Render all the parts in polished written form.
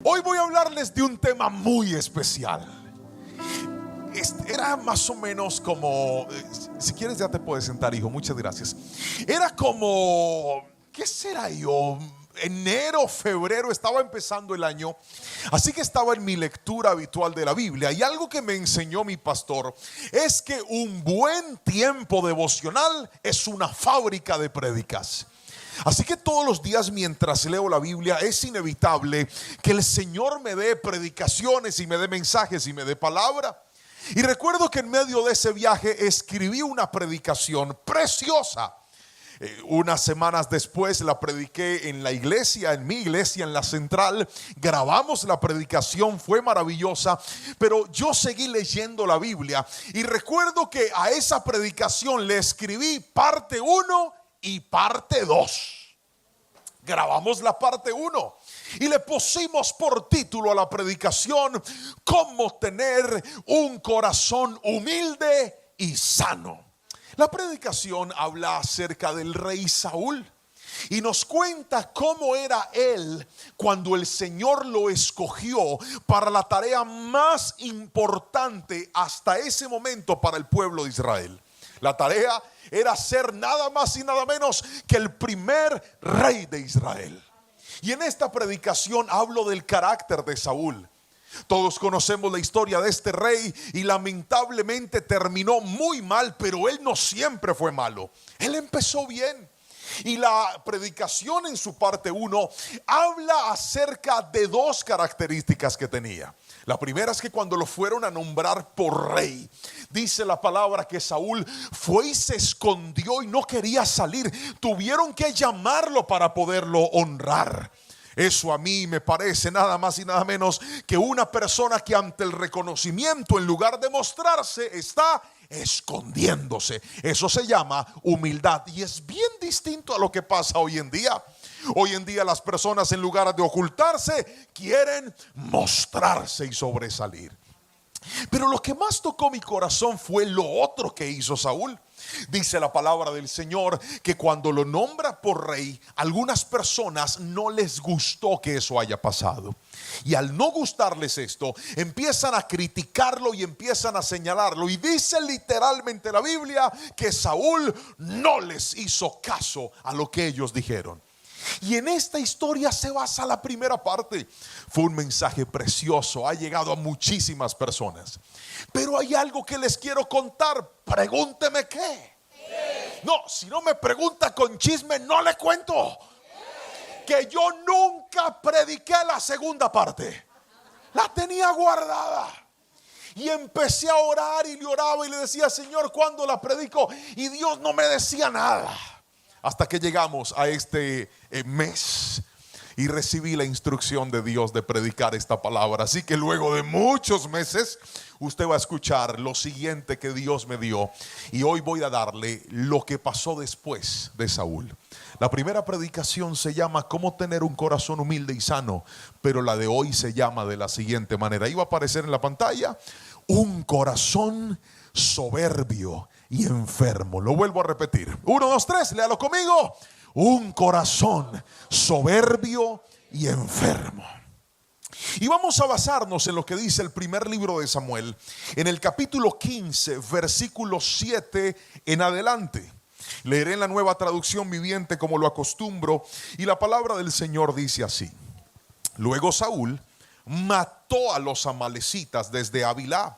Hoy voy a hablarles de un tema muy especial. Era más o menos como, si quieres ya te puedes sentar, hijo, muchas gracias. Era como, ¿qué será yo? Enero, febrero, estaba empezando el año. Así que estaba en mi lectura habitual de la Biblia. Y algo que me enseñó mi pastor es que un buen tiempo devocional es una fábrica de prédicas. Así que todos los días mientras leo la Biblia es inevitable que el Señor me dé predicaciones y me dé mensajes y me dé palabra. Y recuerdo que en medio de ese viaje escribí una predicación preciosa. Unas semanas después la prediqué en la iglesia, en mi iglesia, en la central. Grabamos la predicación, fue maravillosa. Pero yo seguí leyendo la Biblia y recuerdo que a esa predicación le escribí parte 1 y parte 2. Grabamos la parte 1 y le pusimos por título a la predicación: cómo tener un corazón humilde y sano. La predicación habla acerca del rey Saúl y nos cuenta cómo era él cuando el Señor lo escogió para la tarea más importante hasta ese momento para el pueblo de Israel. La tarea era ser nada más y nada menos que el primer rey de Israel. Y en esta predicación hablo del carácter de Saúl. Todos conocemos la historia de este rey y lamentablemente terminó muy mal, pero él no siempre fue malo. Él empezó bien. Y la predicación en su parte 1 habla acerca de dos características que tenía. La primera es que cuando lo fueron a nombrar por rey, dice la palabra que Saúl fue y se escondió y no quería salir. Tuvieron que llamarlo para poderlo honrar. Eso a mí me parece nada más y nada menos que una persona que ante el reconocimiento, en lugar de mostrarse, está escondiéndose. Eso se llama humildad y es bien distinto a lo que pasa hoy en día. Hoy en día las personas, en lugar de ocultarse, quieren mostrarse y sobresalir. Pero lo que más tocó mi corazón fue lo otro que hizo Saúl. Dice la palabra del Señor que cuando lo nombra por rey, algunas personas no les gustó que eso haya pasado. Y al no gustarles esto, empiezan a criticarlo y empiezan a señalarlo. Y dice literalmente la Biblia que Saúl no les hizo caso a lo que ellos dijeron. Y en esta historia se basa la primera parte. Fue un mensaje precioso, ha llegado a muchísimas personas. Pero hay algo que les quiero contar. Pregúnteme qué. No, si no me pregunta con chisme, no le cuento. Que yo nunca prediqué la segunda parte. La tenía guardada. Y empecé a orar y le oraba y le decía: Señor, ¿cuándo la predico? Y Dios no me decía nada. Hasta que llegamos a este mes y recibí la instrucción de Dios de predicar esta palabra. Así que luego de muchos meses usted va a escuchar lo siguiente que Dios me dio. Y hoy voy a darle lo que pasó después de Saúl. La primera predicación se llama cómo tener un corazón humilde y sano, pero la de hoy se llama de la siguiente manera. Iba a aparecer en la pantalla: un corazón soberbio y enfermo. Lo vuelvo a repetir: 1, 2, 3, léalo conmigo. Un corazón soberbio y enfermo. Y vamos a basarnos en lo que dice el primer libro de Samuel, en el capítulo 15, versículo 7 en adelante. Leeré en la Nueva Traducción Viviente como lo acostumbro, y la palabra del Señor dice así: luego Saúl mató a los amalecitas desde Ávila,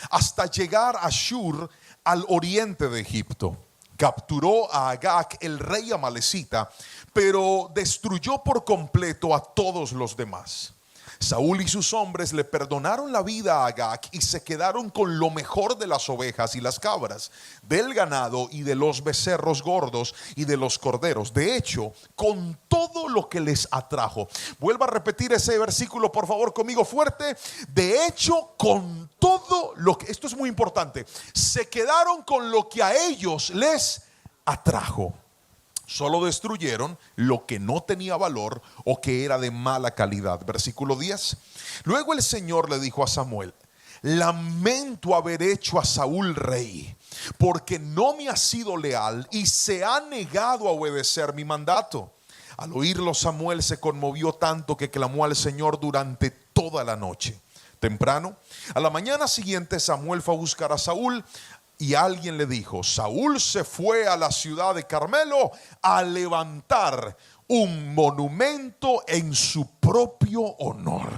hasta llegar a Shur, al oriente de Egipto. Capturó a Agag, el rey amalecita, pero destruyó por completo a todos los demás. Saúl y sus hombres le perdonaron la vida a Agag y se quedaron con lo mejor de las ovejas y las cabras, del ganado y de los becerros gordos y de los corderos. De hecho, con todo lo que les atrajo. Vuelva a repetir ese versículo por favor conmigo fuerte. De hecho, con todo lo que, esto es muy importante, se quedaron con lo que a ellos les atrajo. Solo destruyeron lo que no tenía valor o que era de mala calidad. Versículo 10. Luego el Señor le dijo a Samuel: lamento haber hecho a Saúl rey, porque no me ha sido leal y se ha negado a obedecer mi mandato. Al oírlo, Samuel se conmovió tanto que clamó al Señor durante toda la noche. Temprano, a la mañana siguiente, Samuel fue a buscar a Saúl y alguien le dijo: Saúl se fue a la ciudad de Carmelo a levantar un monumento en su propio honor.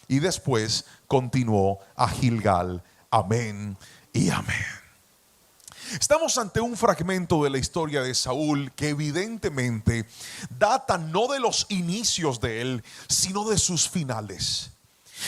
Y después continuó a Gilgal. Amén y amén. Estamos ante un fragmento de la historia de Saúl que evidentemente data no de los inicios de él, sino de sus finales.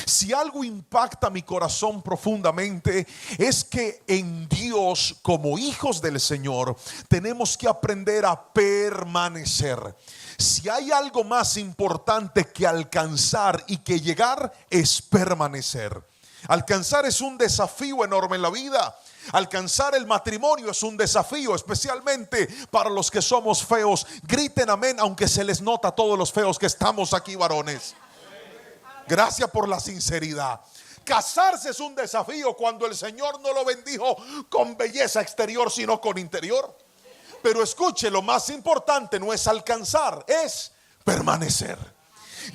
Si algo impacta mi corazón profundamente es que en Dios, como hijos del Señor, tenemos que aprender a permanecer. Si hay algo más importante que alcanzar y que llegar, es permanecer. Alcanzar es un desafío enorme en la vida. Alcanzar el matrimonio es un desafío, especialmente para los que somos feos. Griten amén, aunque se les nota a todos los feos que estamos aquí, varones. Gracias por la sinceridad. Casarse es un desafío cuando el Señor no lo bendijo con belleza exterior, sino con interior. Pero escuche, lo más importante no es alcanzar, es permanecer.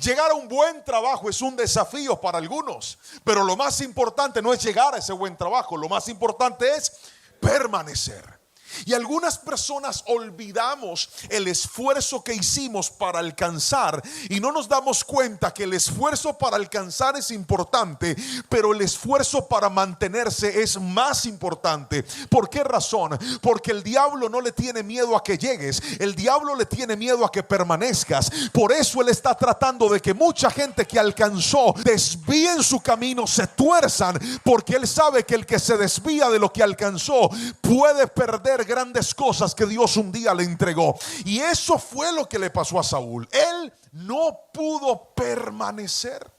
Llegar a un buen trabajo es un desafío para algunos, pero lo más importante no es llegar a ese buen trabajo, lo más importante es permanecer. Y algunas personas olvidamos el esfuerzo que hicimos para alcanzar y no nos damos cuenta que el esfuerzo para alcanzar es importante, pero el esfuerzo para mantenerse es más importante. ¿Por qué razón? Porque el diablo no le tiene miedo a que llegues, el diablo le tiene miedo a que permanezcas. Por eso él está tratando de que mucha gente que alcanzó desvíen su camino, se tuerzan, porque él sabe que el que se desvía de lo que alcanzó puede perder grandes cosas que Dios un día le entregó. Y eso fue lo que le pasó a Saúl. Él no pudo permanecer.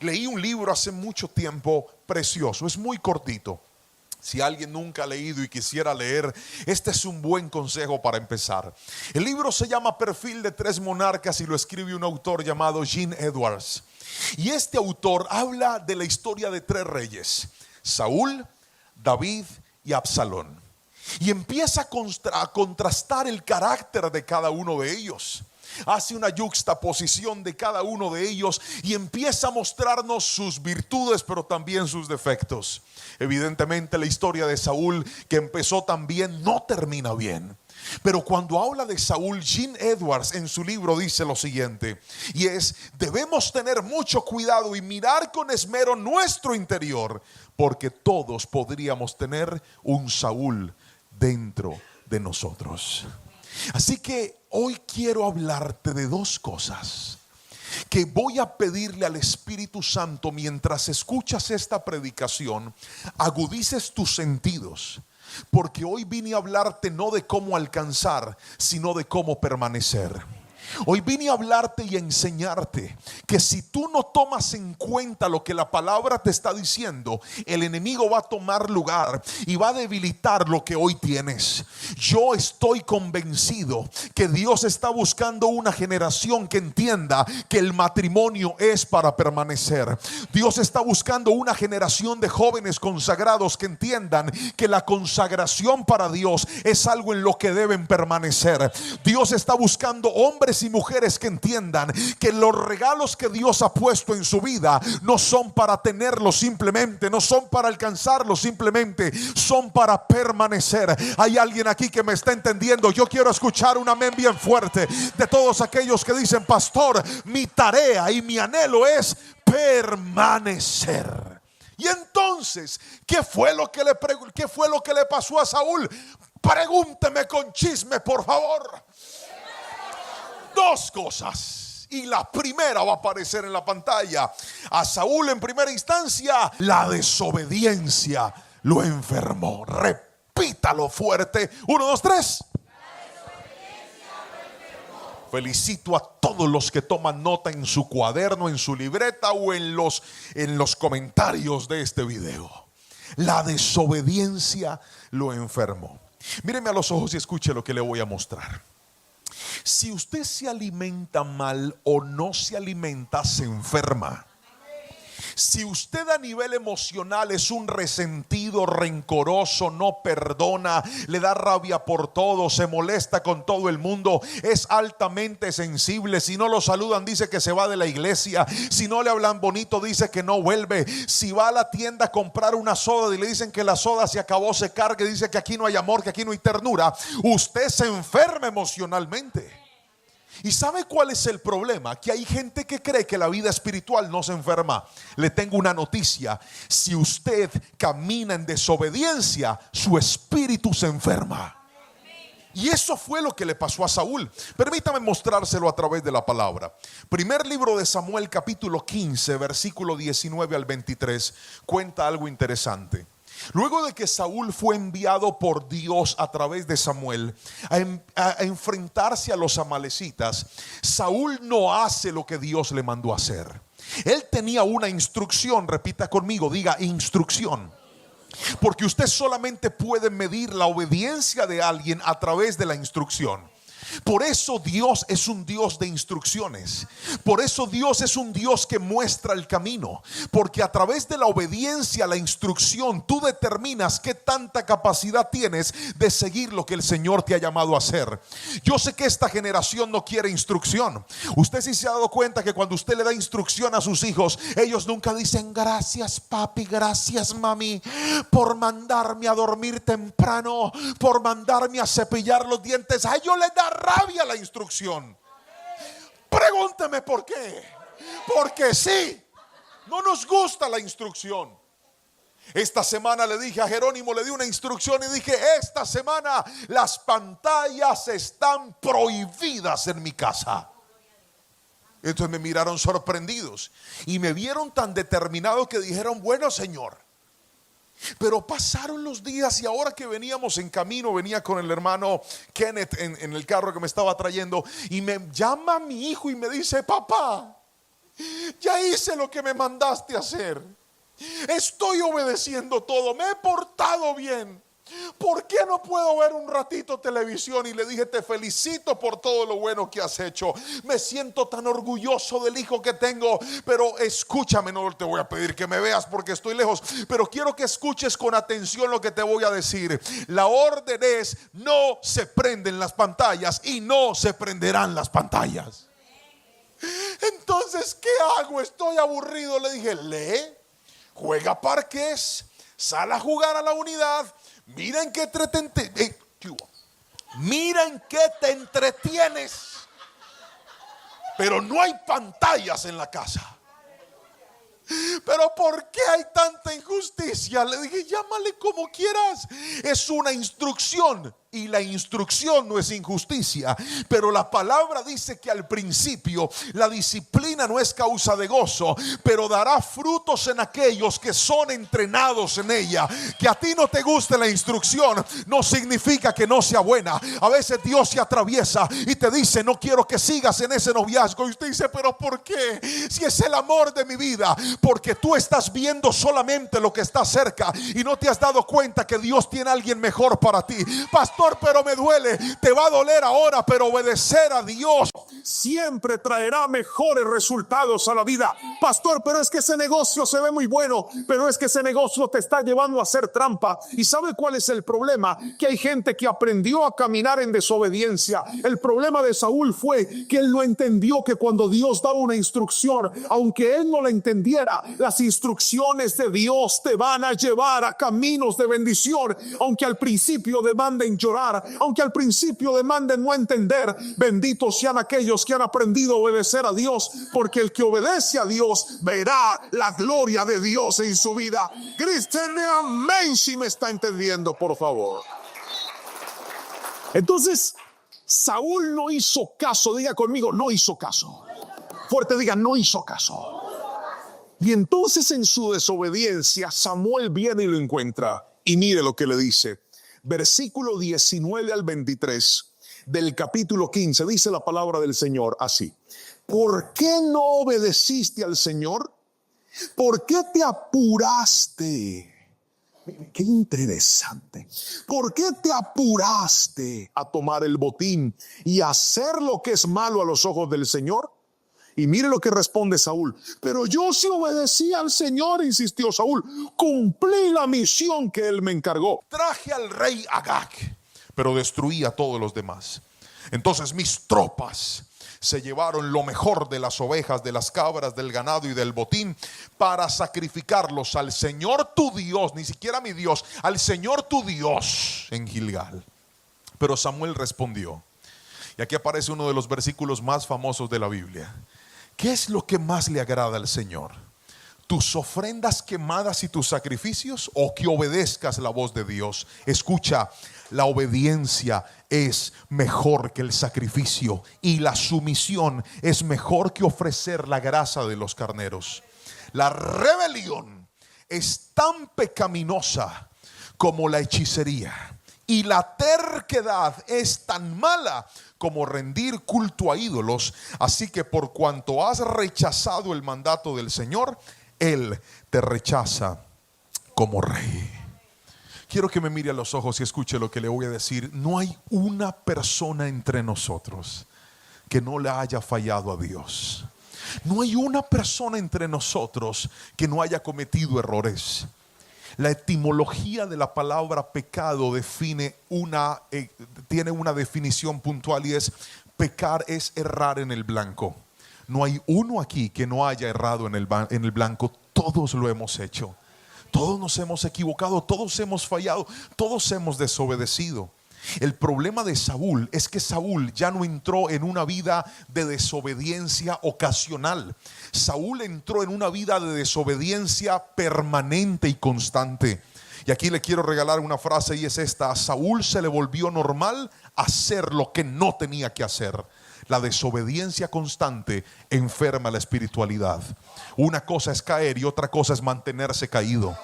Leí un libro hace mucho tiempo precioso, es muy cortito. Si alguien nunca ha leído y quisiera leer, este es un buen consejo para empezar. El libro se llama Perfil de tres monarcas y lo escribe un autor llamado Gene Edwards. Y este autor habla de la historia de tres reyes: Saúl, David y Absalón. Y empieza a contrastar el carácter de cada uno de ellos. Hace una yuxtaposición de cada uno de ellos y empieza a mostrarnos sus virtudes, pero también sus defectos. Evidentemente la historia de Saúl, que empezó tan bien, no termina bien. Pero cuando habla de Saúl, Gene Edwards en su libro dice lo siguiente, y es: debemos tener mucho cuidado y mirar con esmero nuestro interior, porque todos podríamos tener un Saúl dentro de nosotros. Así que hoy quiero hablarte de dos cosas que voy a pedirle al Espíritu Santo mientras escuchas esta predicación, agudices tus sentidos, porque hoy vine a hablarte no de cómo alcanzar, sino de cómo permanecer. Hoy vine a hablarte y a enseñarte que si tú no tomas en cuenta lo que la palabra te está diciendo, el enemigo va a tomar lugar y va a debilitar lo que hoy tienes. Yo estoy convencido que Dios está buscando una generación que entienda que el matrimonio es para permanecer. Dios está buscando una generación de jóvenes consagrados que entiendan que la consagración para Dios es algo en lo que deben permanecer. Dios está buscando hombres y mujeres que entiendan que los regalos que Dios ha puesto en su vida no son para tenerlos simplemente, no son para alcanzarlos simplemente, son para permanecer. Hay alguien aquí que me está entendiendo. Yo quiero escuchar un amén bien fuerte de todos aquellos que dicen: pastor, mi tarea y mi anhelo es permanecer. Y entonces, ¿qué fue lo que le pasó a Saúl? Pregúnteme con chisme, por favor. Dos cosas, y la primera va a aparecer en la pantalla. A Saúl, en primera instancia, la desobediencia lo enfermó. Repítalo fuerte: 1, 2, 3. Felicito a todos los que toman nota en su cuaderno, en su libreta o en los comentarios de este video. La desobediencia lo enfermó. Míreme a los ojos y escuche lo que le voy a mostrar. Si usted se alimenta mal o no se alimenta, se enferma. Si usted a nivel emocional es un resentido, rencoroso, no perdona, le da rabia por todo, se molesta con todo el mundo, es altamente sensible, si no lo saludan dice que se va de la iglesia, si no le hablan bonito dice que no vuelve, si va a la tienda a comprar una soda y le dicen que la soda se acabó, se carga y dice que aquí no hay amor, que aquí no hay ternura, usted se enferma emocionalmente. ¿Y sabe cuál es el problema? Que hay gente que cree que la vida espiritual no se enferma. Le tengo una noticia: si usted camina en desobediencia, su espíritu se enferma. Y eso fue lo que le pasó a Saúl. Permítame mostrárselo a través de la palabra. Primer libro de Samuel, capítulo 15, versículo 19 al 23, cuenta algo interesante. Luego de que Saúl fue enviado por Dios a través de Samuel a enfrentarse a los amalecitas, Saúl no hace lo que Dios le mandó a hacer. Él tenía una instrucción, repita conmigo, diga instrucción. Porque usted solamente puede medir la obediencia de alguien a través de la instrucción. Por eso Dios es un Dios de instrucciones. Por eso Dios es un Dios que muestra el camino. Porque a través de la obediencia a la instrucción tú determinas qué tanta capacidad tienes de seguir lo que el Señor te ha llamado a hacer. Yo sé que esta generación no quiere instrucción. Usted sí se ha dado cuenta que cuando usted le da instrucción a sus hijos, ellos nunca dicen gracias papi, gracias mami por mandarme a dormir temprano, por mandarme a cepillar los dientes. A ellos les da rabia la instrucción. Pregúnteme por qué. Porque sí, no nos gusta la instrucción. Esta semana le dije a Jerónimo, le di una instrucción y dije: esta semana las pantallas están prohibidas en mi casa. Entonces me miraron sorprendidos y me vieron tan determinado que dijeron: bueno, Señor. Pero pasaron los días y ahora que veníamos en camino, venía con el hermano Kenneth en el carro que me estaba trayendo, y me llama mi hijo y me dice: papá, ya hice lo que me mandaste a hacer, estoy obedeciendo todo, me he portado bien. ¿Por qué no puedo ver un ratito televisión? Y le dije: te felicito por todo lo bueno que has hecho. Me siento tan orgulloso del hijo que tengo. Pero escúchame, no te voy a pedir que me veas porque estoy lejos, pero quiero que escuches con atención lo que te voy a decir. La orden es: no se prenden las pantallas y no se prenderán las pantallas. Entonces, ¿qué hago? Estoy aburrido. Le dije: lee, juega parques, sal a jugar a la unidad. Mira en qué te entretienes, pero no hay pantallas en la casa. Pero ¿por qué hay tanta injusticia? Le dije: llámale como quieras. Es una instrucción. Y la instrucción no es injusticia. Pero la palabra dice que al principio la disciplina no es causa de gozo, pero dará frutos en aquellos que son entrenados en ella. Que a ti no te guste la instrucción no significa que no sea buena. A veces Dios se atraviesa y te dice: no quiero que sigas en ese noviazgo. Y usted dice: pero ¿por qué? Si es el amor de mi vida. Porque tú estás viendo solamente lo que está cerca y no te has dado cuenta que Dios tiene a alguien mejor para ti. Pastor, pero me duele. Te va a doler ahora, pero obedecer a Dios siempre traerá mejores resultados a la vida. Pastor, pero es que ese negocio se ve muy bueno, pero es que ese negocio te está llevando a hacer trampa. ¿Y sabe cuál es el problema? Que hay gente que aprendió a caminar en desobediencia. El problema de Saúl fue que él no entendió que cuando Dios daba una instrucción, aunque él no la entendiera, las instrucciones de Dios te van a llevar a caminos de bendición. Aunque al principio demanden llorar, aunque al principio demanden no entender, benditos sean aquellos que han aprendido a obedecer a Dios, porque el que obedece a Dios verá la gloria de Dios en su vida. Cristian, amén, si me está entendiendo, por favor. Entonces, Saúl no hizo caso. Diga conmigo: no hizo caso. Fuerte, diga: no hizo caso. Y entonces, en su desobediencia, Samuel viene y lo encuentra. Y mire lo que le dice. Versículo 19 al 23 del capítulo 15, dice la palabra del Señor así: ¿por qué no obedeciste al Señor? ¿Por qué te apuraste? Qué interesante. ¿Por qué te apuraste a tomar el botín y a hacer lo que es malo a los ojos del Señor? Y mire lo que responde Saúl. Pero yo sí obedecí al Señor, insistió Saúl. Cumplí la misión que él me encargó. Traje al rey Agag, pero destruí a todos los demás. Entonces mis tropas se llevaron lo mejor de las ovejas, de las cabras, del ganado y del botín para sacrificarlos al Señor tu Dios, ni siquiera a mi Dios, al Señor tu Dios en Gilgal. Pero Samuel respondió, y aquí aparece uno de los versículos más famosos de la Biblia: ¿qué es lo que más le agrada al Señor? ¿Tus ofrendas quemadas y tus sacrificios, o que obedezcas la voz de Dios? Escucha, la obediencia es mejor que el sacrificio, y la sumisión es mejor que ofrecer la grasa de los carneros. La rebelión es tan pecaminosa como la hechicería, y la terquedad es tan mala como rendir culto a ídolos. Así que por cuanto has rechazado el mandato del Señor, Él te rechaza como rey. Quiero que me mire a los ojos y escuche lo que le voy a decir. No hay una persona entre nosotros que no le haya fallado a Dios. No hay una persona entre nosotros que no haya cometido errores. La etimología de la palabra pecado tiene una definición puntual, y es: pecar es errar en el blanco. No hay uno aquí que no haya errado en el blanco. Todos lo hemos hecho. Todos nos hemos equivocado, todos hemos fallado, todos hemos desobedecido. El problema de Saúl es que Saúl ya no entró en una vida de desobediencia ocasional. Saúl entró en una vida de desobediencia permanente y constante. Y aquí le quiero regalar una frase, y es esta: a Saúl se le volvió normal hacer lo que no tenía que hacer. La desobediencia constante enferma la espiritualidad. Una cosa es caer y otra cosa es mantenerse caído.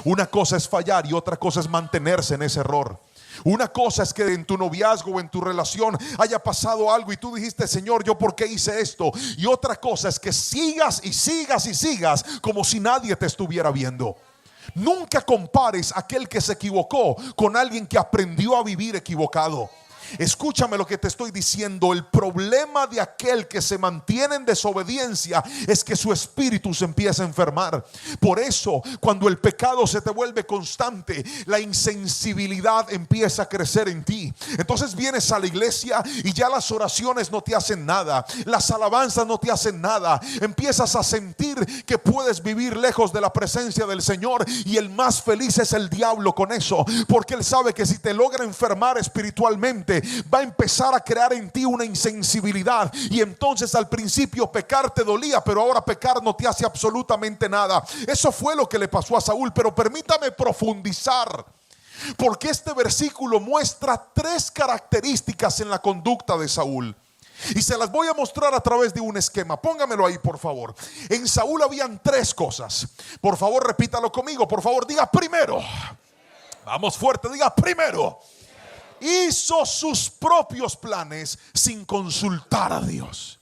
Una cosa es fallar y otra cosa es mantenerse en ese error. Una cosa es que en tu noviazgo o en tu relación haya pasado algo y tú dijiste: Señor, ¿yo por qué hice esto? Y otra cosa es que sigas y sigas y sigas como si nadie te estuviera viendo. Nunca compares a aquel que se equivocó con alguien que aprendió a vivir equivocado. Escúchame lo que te estoy diciendo. El problema de aquel que se mantiene en desobediencia es que su espíritu se empieza a enfermar. Por eso, cuando el pecado se te vuelve constante, la insensibilidad empieza a crecer en ti. Entonces vienes a la iglesia y ya las oraciones no te hacen nada, las alabanzas no te hacen nada. Empiezas a sentir que puedes vivir lejos de la presencia del Señor, y el más feliz es el diablo con eso, porque él sabe que si te logra enfermar espiritualmente, va a empezar a crear en ti una insensibilidad. Y entonces al principio pecar te dolía, pero ahora pecar no te hace absolutamente nada. Eso fue lo que le pasó a Saúl. Pero permítame profundizar, porque este versículo muestra tres características en la conducta de Saúl, y se las voy a mostrar a través de un esquema. Póngamelo ahí, por favor. En Saúl habían tres cosas. Por favor, repítalo conmigo. Por favor, diga primero. Vamos fuerte, diga primero. Hizo sus propios planes sin consultar a Dios.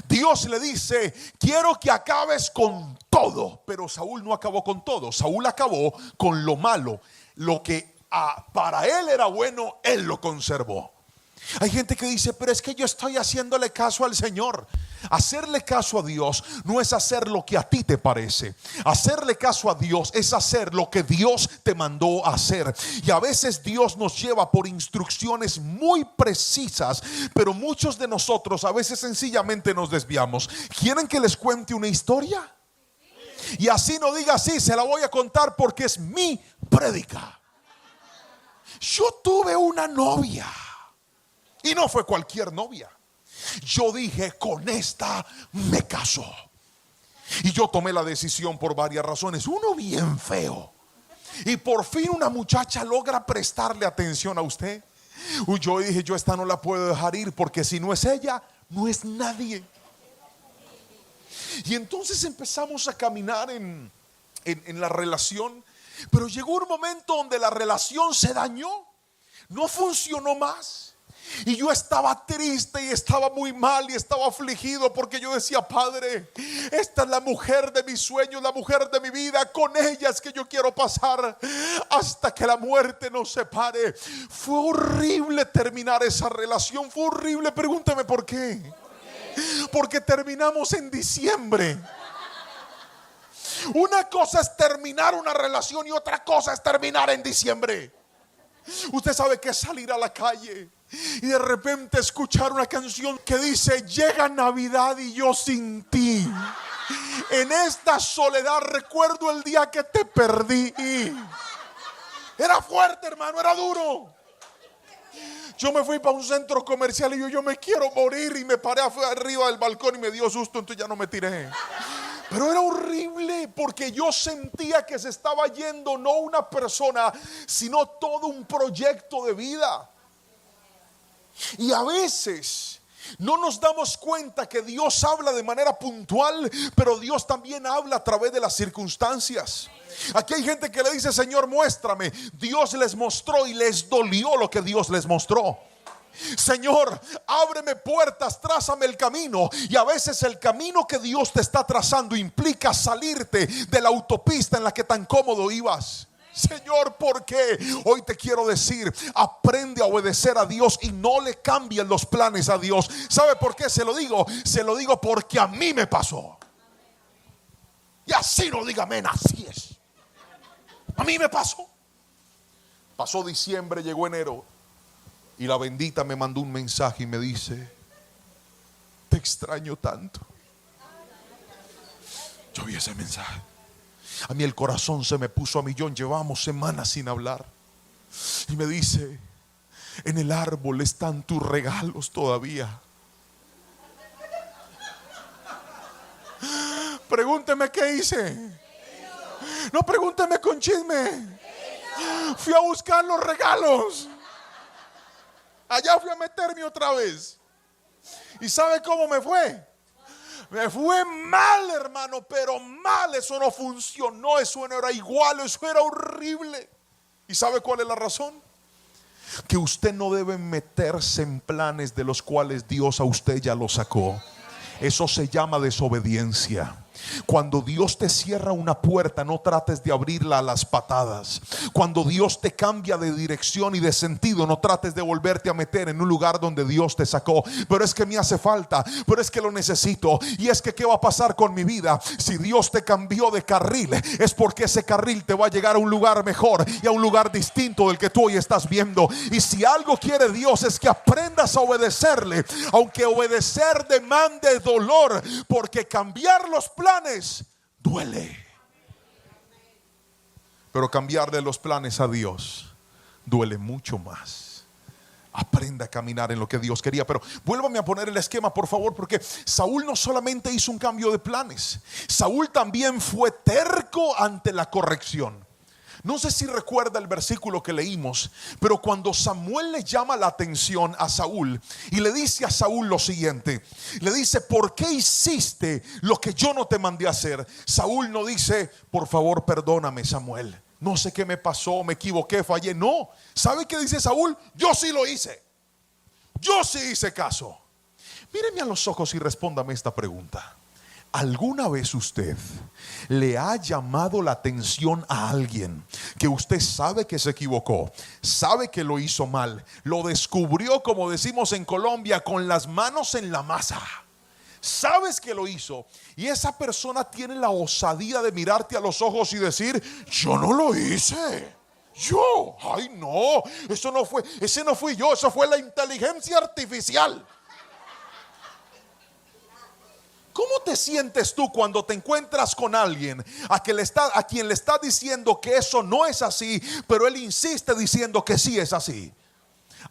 Dios le dice: quiero que acabes con todo. Pero Saúl no acabó con todo. Saúl acabó con lo malo. Lo que para él era bueno, él lo conservó. Hay gente que dice: pero es que yo estoy haciéndole caso al Señor. Hacerle caso a Dios no es hacer lo que a ti te parece. Hacerle caso a Dios es hacer lo que Dios te mandó a hacer. Y a veces Dios nos lleva por instrucciones muy precisas, pero muchos de nosotros a veces sencillamente nos desviamos. ¿Quieren que les cuente una historia? Y así no diga así, se la voy a contar porque es mi prédica. Yo tuve una novia, y no fue cualquier novia. Yo dije: con esta me caso. Y yo tomé la decisión por varias razones. Uno, bien feo. Y por fin una muchacha logra prestarle atención a usted. Yo dije: yo esta no la puedo dejar ir, porque si no es ella, no es nadie. Y entonces empezamos a caminar en la relación. Pero llegó un momento donde la relación se dañó. No funcionó más. Y yo estaba triste y estaba muy mal y estaba afligido, porque yo decía: Padre, esta es la mujer de mis sueños, la mujer de mi vida. Con ella es que yo quiero pasar hasta que la muerte nos separe. Fue horrible terminar esa relación. Fue horrible. Pregúntame por qué. porque terminamos en diciembre. Una cosa es terminar una relación y otra cosa es terminar en diciembre. Usted sabe que es salir a la calle y de repente escuchar una canción que dice: llega Navidad y yo sin ti. En esta soledad recuerdo el día que te perdí. Era fuerte, hermano, era duro. Yo me fui para un centro comercial y yo me quiero morir, y me paré arriba del balcón y me dio susto, entonces ya no me tiré. Pero era horrible porque yo sentía que se estaba yendo no una persona, sino todo un proyecto de vida. Y a veces no nos damos cuenta que Dios habla de manera puntual, pero Dios también habla a través de las circunstancias. Aquí hay gente que le dice: Señor, muéstrame. Dios les mostró y les dolió lo que Dios les mostró. Señor, ábreme puertas, trázame el camino. Y a veces el camino que Dios te está trazando implica salirte de la autopista en la que tan cómodo ibas. Señor, ¿por qué? Hoy te quiero decir: aprende a obedecer a Dios y no le cambien los planes a Dios. ¿Sabe por qué se lo digo? Se lo digo porque a mí me pasó. Y así no diga amén, así es. A mí me pasó. Pasó diciembre, llegó enero, y la bendita me mandó un mensaje y me dice: te extraño tanto. Yo vi ese mensaje. A mí el corazón se me puso a millón. Llevamos semanas sin hablar. Y me dice: en el árbol están tus regalos todavía. Pregúnteme qué hice. No, pregúnteme con chisme. Fui a buscar los regalos. Allá fui a meterme otra vez. ¿Y sabe cómo me fue? Me fue mal, hermano, pero mal. Eso no funcionó, eso no era igual, eso era horrible. ¿Y sabe cuál es la razón? Que usted no debe meterse en planes de los cuales Dios a usted ya lo sacó. Eso se llama desobediencia. Cuando Dios te cierra una puerta, no trates de abrirla a las patadas. Cuando Dios te cambia de dirección y de sentido, no trates de volverte a meter en un lugar donde Dios te sacó. Pero es que me hace falta, pero es que lo necesito. Y es que ¿qué va a pasar con mi vida? Si Dios te cambió de carril, es porque ese carril te va a llegar a un lugar mejor y a un lugar distinto del que tú hoy estás viendo. Y si algo quiere Dios es que aprendas a obedecerle, aunque obedecer demande dolor, porque cambiar los planes duele. Pero cambiarle los planes a Dios duele mucho más. Aprenda a caminar en lo que Dios quería. Pero vuélvame a poner el esquema, por favor, porque Saúl no solamente hizo un cambio de planes, Saúl también fue terco ante la corrección. No sé si recuerda el versículo que leímos, pero cuando Samuel le llama la atención a Saúl y le dice a Saúl lo siguiente, le dice: ¿por qué hiciste lo que yo no te mandé a hacer? Saúl no dice: por favor perdóname, Samuel, no sé qué me pasó, me equivoqué, fallé. No, ¿sabe qué dice Saúl? Yo sí lo hice, yo sí hice caso. Míreme a los ojos y respóndame esta pregunta: ¿alguna vez usted le ha llamado la atención a alguien que usted sabe que se equivocó, sabe que lo hizo mal, lo descubrió, como decimos en Colombia, con las manos en la masa? Sabes que lo hizo y esa persona tiene la osadía de mirarte a los ojos y decir: yo no lo hice. Yo, ay no, eso no fue, ese no fui yo, eso fue la inteligencia artificial. ¿Cómo te sientes tú cuando te encuentras con alguien a quien le está diciendo que eso no es así, pero él insiste diciendo que sí es así?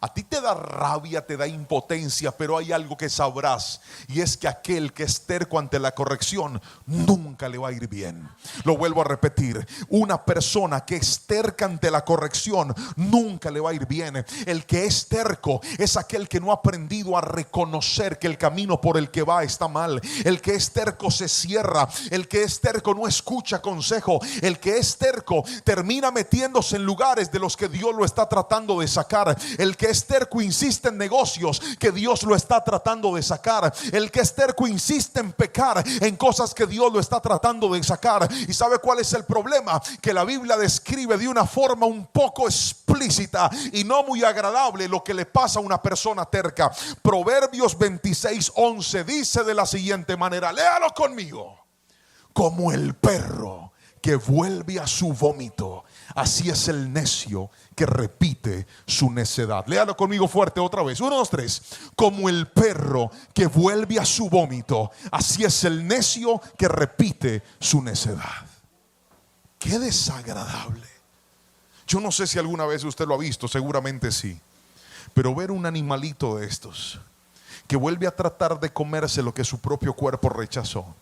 A ti te da rabia, te da impotencia, pero hay algo que sabrás, y es que aquel que es terco ante la corrección nunca le va a ir bien. Lo vuelvo a repetir: una persona que es terca ante la corrección nunca le va a ir bien. El que es terco es aquel que no ha aprendido a reconocer que el camino por el que va está mal. El que es terco se cierra. El que es terco no escucha consejo. El que es terco termina metiéndose en lugares de los que Dios lo está tratando de sacar. El que que es terco insiste en negocios que Dios lo está tratando de sacar. El que es terco insiste en pecar en cosas que Dios lo está tratando de sacar. ¿Y sabe cuál es el problema? Que la Biblia describe de una forma un poco explícita y no muy agradable lo que le pasa a una persona terca. Proverbios 26:11 dice de la siguiente manera, léalo conmigo: como el perro que vuelve a su vómito, así es el necio que repite su necedad. Léalo conmigo fuerte otra vez. 1, 2, 3. Como el perro que vuelve a su vómito, así es el necio que repite su necedad. Qué desagradable. Yo no sé si alguna vez usted lo ha visto, seguramente sí. Pero ver un animalito de estos que vuelve a tratar de comerse lo que su propio cuerpo rechazó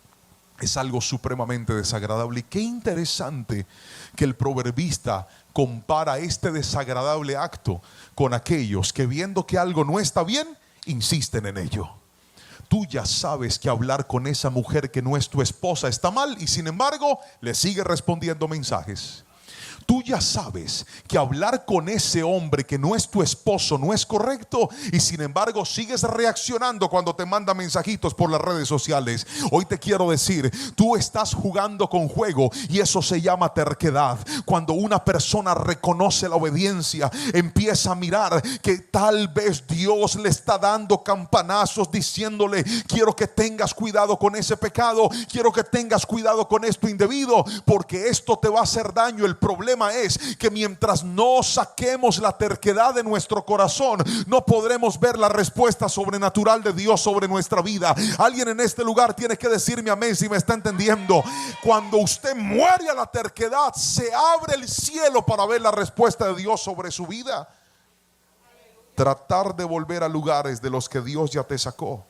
es algo supremamente desagradable. Y qué interesante que el proverbista compara este desagradable acto con aquellos que, viendo que algo no está bien, insisten en ello. Tú ya sabes que hablar con esa mujer que no es tu esposa está mal, y sin embargo le sigue respondiendo mensajes. Tú ya sabes que hablar con ese hombre que no es tu esposo no es correcto, y sin embargo sigues reaccionando cuando te manda mensajitos por las redes sociales. Hoy te quiero decir, tú estás jugando con fuego, y eso se llama terquedad. Cuando una persona reconoce la obediencia, empieza a mirar que tal vez Dios le está dando campanazos diciéndole: quiero que tengas cuidado con ese pecado, quiero que tengas cuidado con esto indebido, porque esto te va a hacer daño. El problema es que mientras no saquemos la terquedad de nuestro corazón, no podremos ver la respuesta sobrenatural de Dios sobre nuestra vida. Alguien en este lugar tiene que decirme amén si me está entendiendo. Cuando usted muere a la terquedad, se abre el cielo para ver la respuesta de Dios sobre su vida. Tratar de volver a lugares de los que Dios ya te sacó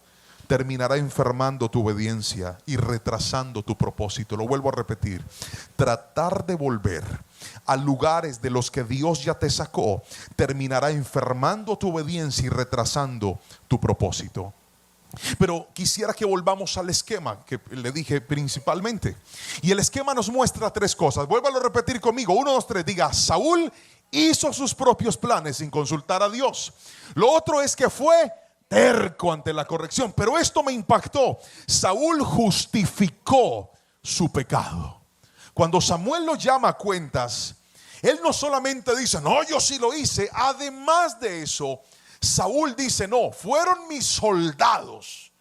terminará enfermando tu obediencia y retrasando tu propósito. Lo vuelvo a repetir: tratar de volver a lugares de los que Dios ya te sacó terminará enfermando tu obediencia y retrasando tu propósito. Pero quisiera que volvamos al esquema que le dije principalmente. Y el esquema nos muestra tres cosas. Vuélvalo a repetir conmigo. 1, 2, 3. Diga: Saúl hizo sus propios planes sin consultar a Dios. Lo otro es que fue terco ante la corrección. Pero esto me impactó: Saúl justificó su pecado. Cuando Samuel lo llama a cuentas, él no solamente dice: no, yo sí lo hice. Además de eso, Saúl dice: no, fueron mis soldados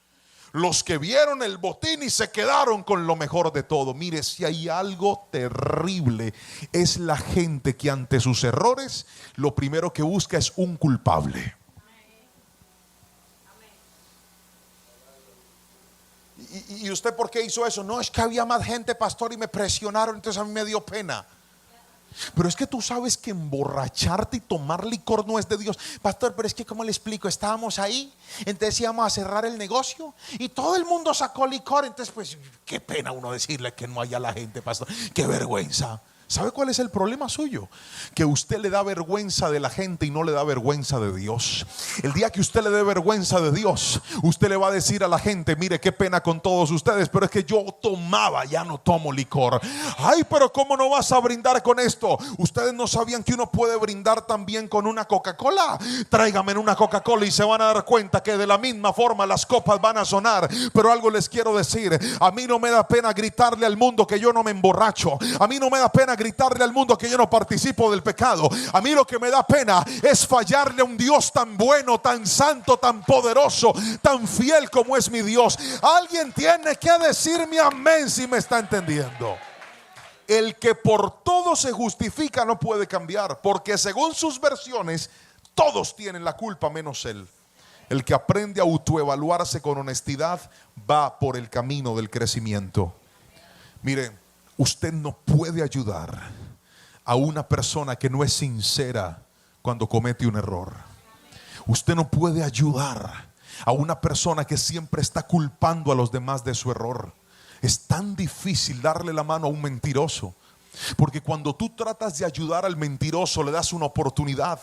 los que vieron el botín y se quedaron con lo mejor de todo. Mire, si hay algo terrible, es la gente que ante sus errores lo primero que busca es un culpable. ¿Y usted por qué hizo eso? No, es que había más gente, pastor, y me presionaron, entonces a mí me dio pena. Pero es que tú sabes que emborracharte y tomar licor no es de Dios. Pastor, pero es que ¿cómo le explico? Estábamos ahí, entonces íbamos a cerrar el negocio y todo el mundo sacó licor. Entonces pues qué pena uno decirle que no haya la gente, pastor. Qué vergüenza. ¿Sabe cuál es el problema suyo? Que usted le da vergüenza de la gente y no le da vergüenza de Dios. El día que usted le dé vergüenza de Dios, usted le va a decir a la gente: mire, qué pena con todos ustedes, pero es que yo tomaba, ya no tomo licor. Ay, pero ¿cómo no vas a brindar con esto? Ustedes no sabían que uno puede brindar también con una Coca-Cola. Tráigame una Coca-Cola y se van a dar cuenta que de la misma forma las copas van a sonar. Pero algo les quiero decir: a mí no me da pena gritarle al mundo que yo no me emborracho. A mí no me da pena gritarle al mundo que yo no participo del pecado. A mí lo que me da pena es fallarle a un Dios tan bueno, tan santo, tan poderoso, tan fiel como es mi Dios. Alguien tiene que decirme amén si me está entendiendo. El que por todo se justifica no puede cambiar, porque según sus versiones todos tienen la culpa menos él. El que aprende a autoevaluarse con honestidad va por el camino del crecimiento. Mire, usted no puede ayudar a una persona que no es sincera cuando comete un error. Usted no puede ayudar a una persona que siempre está culpando a los demás de su error. Es tan difícil darle la mano a un mentiroso. Porque cuando tú tratas de ayudar al mentiroso, le das una oportunidad.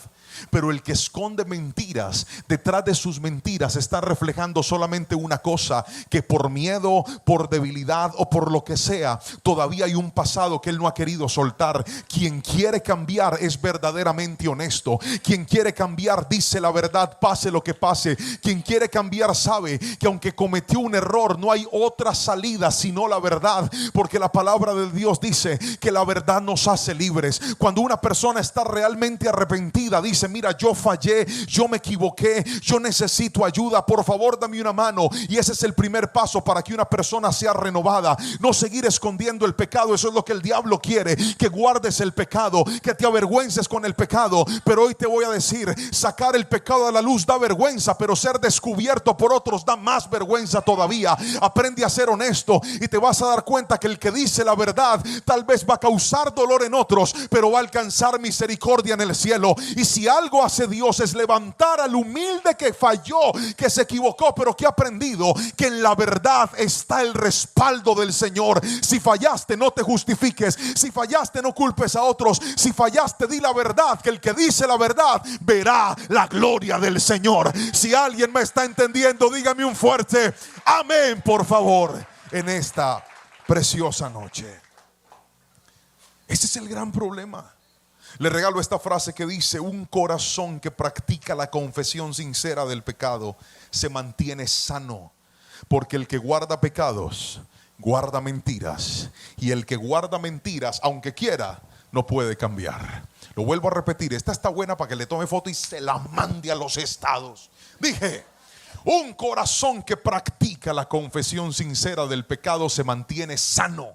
Pero el que esconde mentiras, detrás de sus mentiras está reflejando solamente una cosa: que por miedo, por debilidad o por lo que sea, todavía hay un pasado que él no ha querido soltar. Quien quiere cambiar es verdaderamente honesto. Quien quiere cambiar dice la verdad, pase lo que pase. Quien quiere cambiar sabe que aunque cometió un error, no hay otra salida sino la verdad. Porque la palabra de Dios dice que la verdad nos hace libres. Cuando una persona está realmente arrepentida, dice: mira, yo fallé, yo me equivoqué, yo necesito ayuda, por favor dame una mano. Y ese es el primer paso para que una persona sea renovada. No seguir escondiendo el pecado. Eso es lo que el diablo quiere, que guardes el pecado, que te avergüences con el pecado. Pero hoy te voy a decir: sacar el pecado a la luz da vergüenza, pero ser descubierto por otros da más vergüenza todavía. Aprende a ser honesto y te vas a dar cuenta que el que dice la verdad tal vez va a causar dolor en otros, pero va a alcanzar misericordia en el cielo. Y si algo hace Dios es levantar al humilde que falló, que se equivocó, pero que ha aprendido que en la verdad está el respaldo del Señor. Si fallaste, no te justifiques. Si fallaste, no culpes a otros. Si fallaste, di la verdad, que el que dice la verdad verá la gloria del Señor. Si alguien me está entendiendo, dígame un fuerte amén, por favor, en esta preciosa noche. Ese es el gran problema. Le regalo esta frase que dice: un corazón que practica la confesión sincera del pecado se mantiene sano, porque el que guarda pecados guarda mentiras, y el que guarda mentiras, aunque quiera, no puede cambiar. Lo vuelvo a repetir, esta está buena para que le tome foto y se la mande a los estados. Dije: un corazón que practica la confesión sincera del pecado se mantiene sano,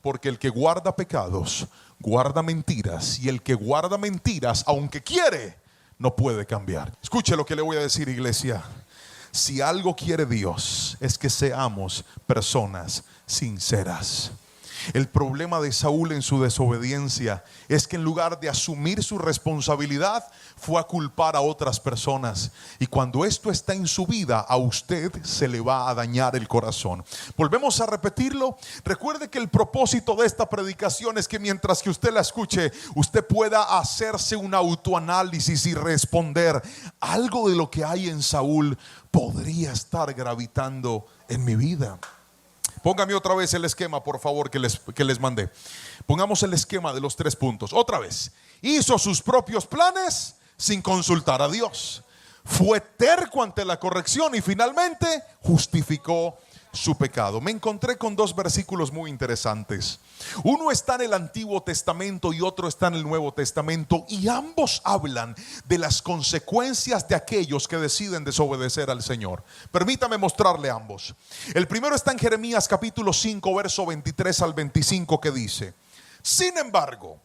porque el que guarda pecados guarda mentiras, y el que guarda mentiras, aunque quiere, no puede cambiar. Escuche lo que le voy a decir, iglesia. Si algo quiere Dios, es que seamos personas sinceras. El problema de Saúl en su desobediencia es que en lugar de asumir su responsabilidad, fue a culpar a otras personas. Y cuando esto está en su vida, a usted se le va a dañar el corazón. Volvemos a repetirlo. Recuerde que el propósito de esta predicación es que mientras que usted la escuche, usted pueda hacerse un autoanálisis y responder: algo de lo que hay en Saúl podría estar gravitando en mi vida. Póngame otra vez el esquema, por favor, que les mandé. Pongamos el esquema de los 3 puntos. Otra vez: hizo sus propios planes sin consultar a Dios, fue terco ante la corrección y finalmente justificó su pecado. Me encontré con 2 versículos muy interesantes. Uno está en el Antiguo Testamento y otro está en el Nuevo Testamento, y ambos hablan de las consecuencias de aquellos que deciden desobedecer al Señor. Permítame mostrarle ambos. El primero está en Jeremías capítulo 5, verso 23 al 25, que dice: sin embargo,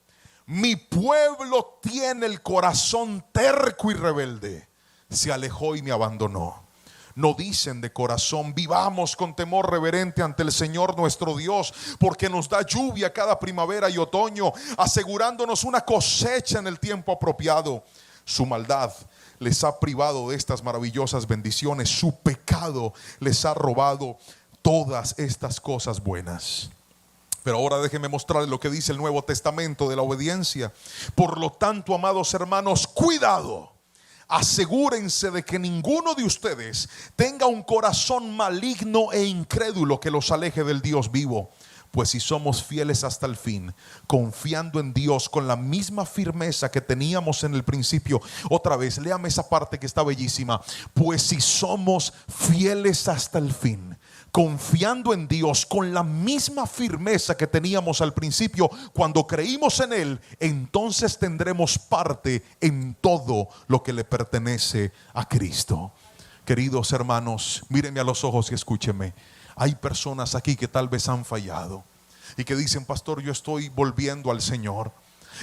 mi pueblo tiene el corazón terco y rebelde, se alejó y me abandonó. No dicen de corazón: vivamos con temor reverente ante el Señor nuestro Dios, porque nos da lluvia cada primavera y otoño, asegurándonos una cosecha en el tiempo apropiado. Su maldad les ha privado de estas maravillosas bendiciones, su pecado les ha robado todas estas cosas buenas. Pero ahora déjenme mostrarles lo que dice el Nuevo Testamento de la obediencia. Por lo tanto, amados hermanos, cuidado. Asegúrense de que ninguno de ustedes tenga un corazón maligno e incrédulo que los aleje del Dios vivo. Pues si somos fieles hasta el fin, confiando en Dios con la misma firmeza que teníamos en el principio. Otra vez, léame esa parte que está bellísima. Pues si somos fieles hasta el fin, confiando en Dios con la misma firmeza que teníamos al principio cuando creímos en Él, entonces tendremos parte en todo lo que le pertenece a Cristo. Queridos hermanos, mírenme a los ojos y escúchenme. Hay personas aquí que tal vez han fallado y que dicen: pastor, yo estoy volviendo al Señor.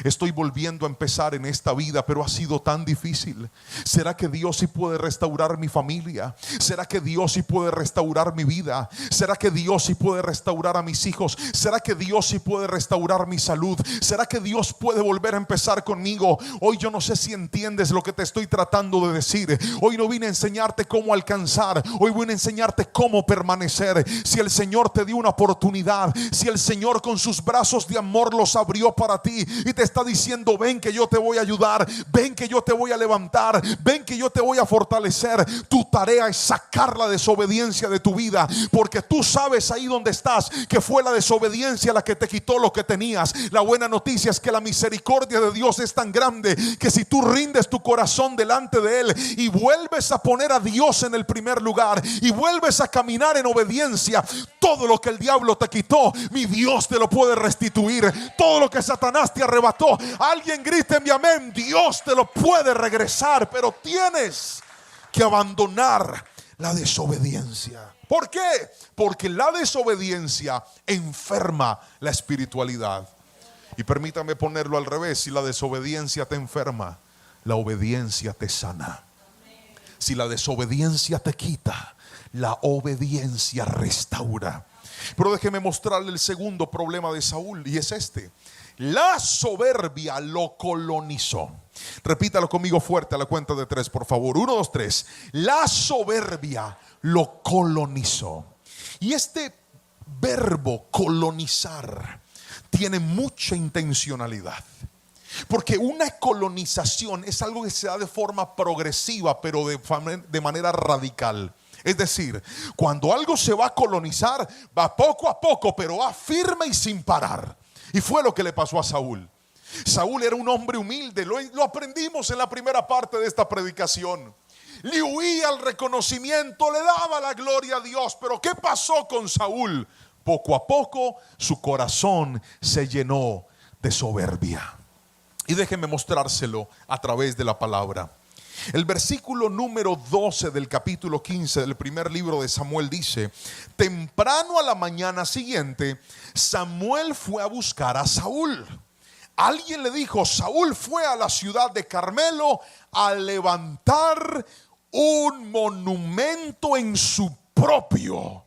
Estoy volviendo a empezar en esta vida, pero ha sido tan difícil. ¿Será que Dios sí puede restaurar mi familia? ¿Será que Dios sí puede restaurar mi vida? ¿Será que Dios sí puede restaurar a mis hijos? ¿Será que Dios sí puede restaurar mi salud? ¿Será que Dios puede volver a empezar conmigo? Hoy yo no sé si entiendes lo que te estoy tratando de decir. Hoy no vine a enseñarte cómo alcanzar. Hoy vine a enseñarte cómo permanecer. Si el Señor te dio una oportunidad, si el Señor con sus brazos de amor los abrió para ti y te está diciendo: ven que yo te voy a ayudar, ven que yo te voy a levantar, ven que yo te voy a fortalecer. Tu tarea es sacar la desobediencia de tu vida, porque tú sabes ahí donde estás que fue la desobediencia la que te quitó lo que tenías. La buena noticia es que la misericordia de Dios es tan grande que si tú rindes tu corazón delante de Él y vuelves a poner a Dios en el primer lugar y vuelves a caminar en obediencia, todo lo que el diablo te quitó, mi Dios te lo puede restituir. Todo lo que Satanás te arrebató, alguien grite mi amén, Dios te lo puede regresar, pero tienes que abandonar la desobediencia. ¿Por qué? Porque la desobediencia enferma la espiritualidad. Y permítame ponerlo al revés: si la desobediencia te enferma, la obediencia te sana. Si la desobediencia te quita, la obediencia restaura. Pero déjeme mostrarle el segundo problema de Saúl, y es este: la soberbia lo colonizó. Repítalo conmigo fuerte a la cuenta de 3, por favor. 1, 2, 3. La soberbia lo colonizó. Y este verbo colonizar tiene mucha intencionalidad, porque una colonización es algo que se da de forma progresiva, pero de manera radical. Es decir, cuando algo se va a colonizar, va poco a poco, pero va firme y sin parar. Y fue lo que le pasó a Saúl. Saúl era un hombre humilde, lo aprendimos en la primera parte de esta predicación. Le huía al reconocimiento, le daba la gloria a Dios. Pero ¿qué pasó con Saúl? Poco a poco su corazón se llenó de soberbia. Y déjenme mostrárselo a través de la palabra. El versículo número 12 del capítulo 15 del primer libro de Samuel dice: temprano a la mañana siguiente, Samuel fue a buscar a Saúl. Alguien le dijo: Saúl fue a la ciudad de Carmelo a levantar un monumento en su propio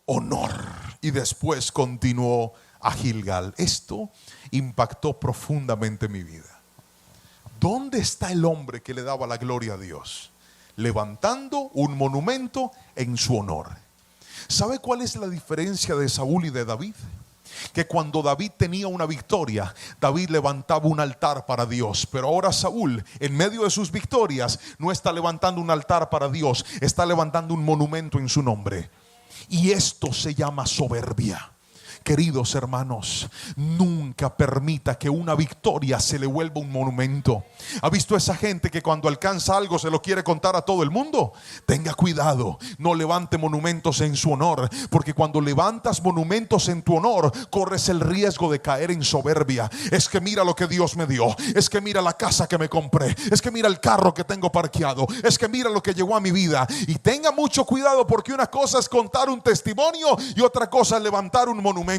honor. Y después continuó a Gilgal. Esto impactó profundamente mi vida. ¿Dónde está el hombre que le daba la gloria a Dios? Levantando un monumento en su honor. ¿Sabe cuál es la diferencia de Saúl y de David? Que cuando David tenía una victoria, David levantaba un altar para Dios. Pero ahora Saúl, en medio de sus victorias, no está levantando un altar para Dios, está levantando un monumento en su nombre. Y esto se llama soberbia. Queridos hermanos, nunca permita que una victoria se le vuelva un monumento. ¿Ha visto esa gente que cuando alcanza algo se lo quiere contar a todo el mundo? Tenga cuidado, no levante monumentos en su honor, porque cuando levantas monumentos en tu honor, corres el riesgo de caer en soberbia. Es que mira lo que Dios me dio, es que mira la casa que me compré, es que mira el carro que tengo parqueado, es que mira lo que llegó a mi vida. Y tenga mucho cuidado, porque una cosa es contar un testimonio y otra cosa es levantar un monumento.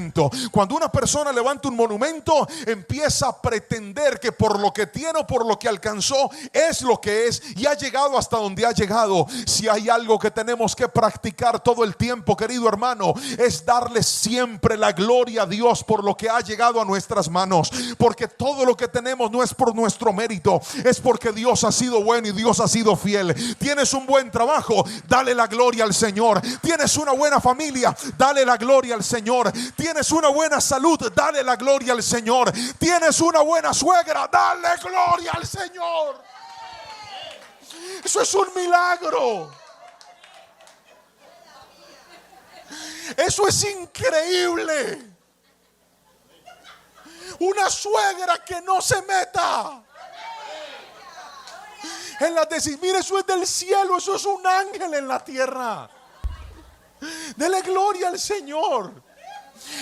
Cuando una persona levanta un monumento, empieza a pretender que por lo que tiene o por lo que alcanzó es lo que es y ha llegado hasta donde ha llegado. Si hay algo que tenemos que practicar todo el tiempo, querido hermano, es darle siempre la gloria a Dios por lo que ha llegado a nuestras manos, porque todo lo que tenemos no es por nuestro mérito, es porque Dios ha sido bueno y Dios ha sido fiel. Tienes un buen trabajo, dale la gloria al Señor. Tienes una buena familia, dale la gloria al Señor. Tienes una buena salud, dale la gloria al Señor. Tienes una buena suegra, dale gloria al Señor. Eso es un milagro. Eso es increíble. Una suegra que no se meta en la decisión. Mire, eso es del cielo, eso es un ángel en la tierra. Dele gloria al Señor.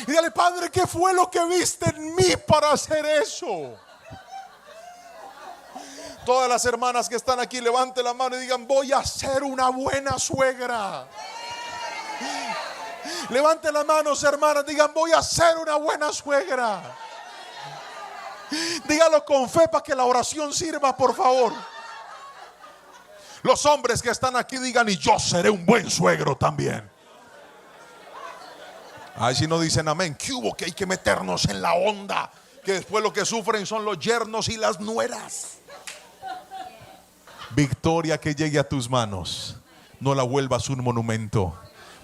Y dile: Padre, ¿qué fue lo que viste en mí para hacer eso? Todas las hermanas que están aquí, levanten la mano y digan: voy a ser una buena suegra. Levanten las manos, hermanas, digan: voy a ser una buena suegra. Dígalo con fe para que la oración sirva, por favor. Los hombres que están aquí digan: y yo seré un buen suegro también. Ay, si no dicen amén. ¿Qué hubo? Que hay que meternos en la onda, que después lo que sufren son los yernos y las nueras. Victoria que llegue a tus manos, no la vuelvas un monumento,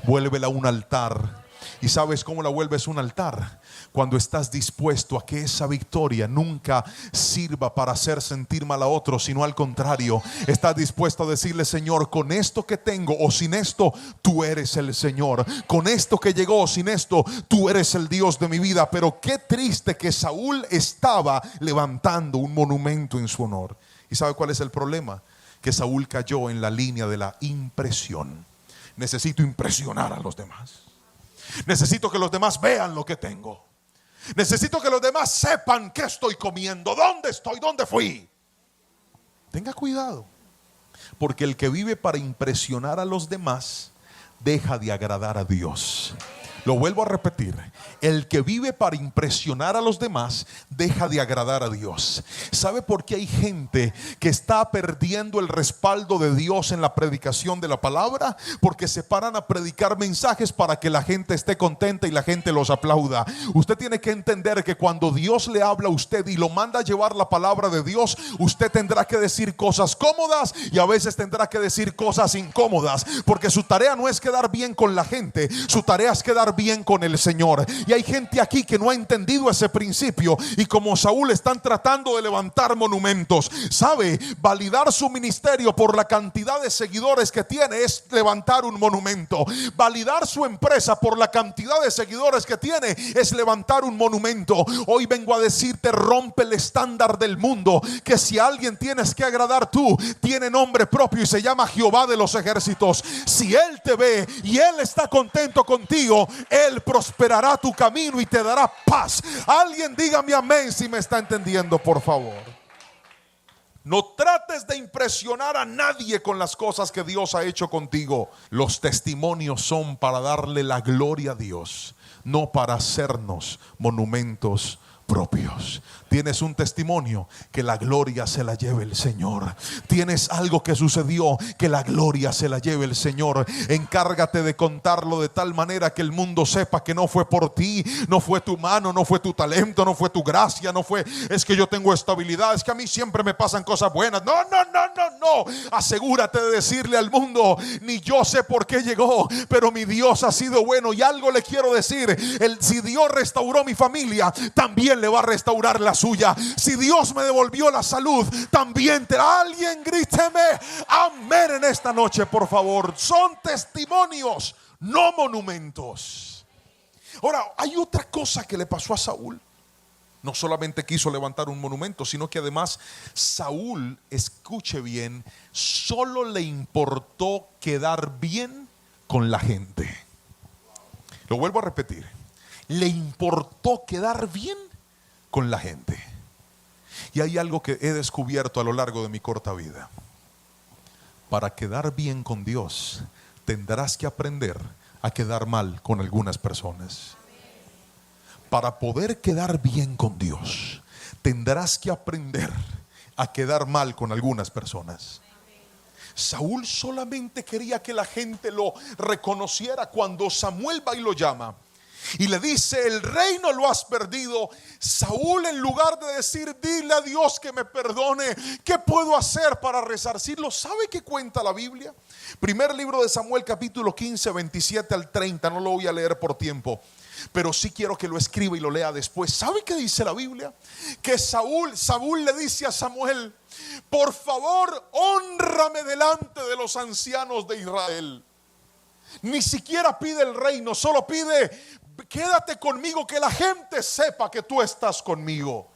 vuélvela un altar. ¿Y sabes cómo la vuelves un altar? Cuando estás dispuesto a que esa victoria nunca sirva para hacer sentir mal a otros, sino al contrario, estás dispuesto a decirle: Señor, con esto que tengo o sin esto, tú eres el Señor. Con esto que llegó o sin esto, tú eres el Dios de mi vida. Pero qué triste que Saúl estaba levantando un monumento en su honor. ¿Y sabe cuál es el problema? Que Saúl cayó en la línea de la impresión. Necesito impresionar a los demás. Necesito que los demás vean lo que tengo. Necesito que los demás sepan qué estoy comiendo, dónde estoy, dónde fui. Tenga cuidado, porque el que vive para impresionar a los demás deja de agradar a Dios. Lo vuelvo a repetir: el que vive para impresionar a los demás deja de agradar a Dios. ¿Sabe por qué hay gente que está perdiendo el respaldo de Dios en la predicación de la palabra? Porque se paran a predicar mensajes para que la gente esté contenta y la gente los aplauda. Usted tiene que entender que cuando Dios le habla a usted y lo manda a llevar la palabra de Dios, usted tendrá que decir cosas cómodas y a veces tendrá que decir cosas incómodas, porque su tarea no es quedar bien con la gente, su tarea es quedar bien con el Señor. Y hay gente aquí que no ha entendido ese principio y como Saúl están tratando de levantar monumentos. ¿Sabe? Validar su ministerio por la cantidad de seguidores que tiene es levantar un monumento. Validar su empresa por la cantidad de seguidores que tiene es levantar un monumento. Hoy vengo a decirte: rompe el estándar del mundo, que si a alguien tienes que agradar, tú tiene nombre propio y se llama Jehová de los ejércitos. Si Él te ve y Él está contento contigo, Él prosperará tu camino y te dará paz. Alguien dígame amén si me está entendiendo, por favor. No trates de impresionar a nadie con las cosas que Dios ha hecho contigo. Los testimonios son para darle la gloria a Dios, no para hacernos monumentos propios. Tienes un testimonio, que la gloria se la lleve el Señor. Tienes algo que sucedió, que la gloria se la lleve el Señor. Encárgate de contarlo de tal manera que el mundo sepa que no fue por ti, no fue tu mano, no fue tu talento, no fue tu gracia, no fue es que yo tengo estabilidad, es que a mí siempre me pasan cosas buenas. No. Asegúrate de decirle al mundo: ni yo sé por qué llegó, pero mi Dios ha sido bueno. Y algo le quiero decir: si Dios restauró mi familia, también le va a restaurar la suya. Si Dios me devolvió la salud, también alguien gríteme amén en esta noche, por favor. Son testimonios, no monumentos. Ahora, hay otra cosa que le pasó a Saúl. No solamente quiso levantar un monumento, sino que además Saúl, escuche bien, solo le importó quedar bien con la gente. Lo vuelvo a repetir: le importó quedar bien con la gente. Y hay algo que he descubierto a lo largo de mi corta vida: para quedar bien con Dios tendrás que aprender a quedar mal con algunas personas. Para poder quedar bien con Dios tendrás que aprender a quedar mal con algunas personas. Saúl solamente quería que la gente lo reconociera. Cuando Samuel va y lo llama y le dice: el reino lo has perdido, Saúl, en lugar de decir: dile a Dios que me perdone, ¿qué puedo hacer para resarcirlo?, ¿sabe qué cuenta la Biblia? Primer libro de Samuel, capítulo 15, 27 al 30. No lo voy a leer por tiempo, pero sí quiero que lo escriba y lo lea después. ¿Sabe qué dice la Biblia? Que Saúl le dice a Samuel: por favor, hónrame delante de los ancianos de Israel. Ni siquiera pide el reino, solo pide: quédate conmigo, que la gente sepa que tú estás conmigo.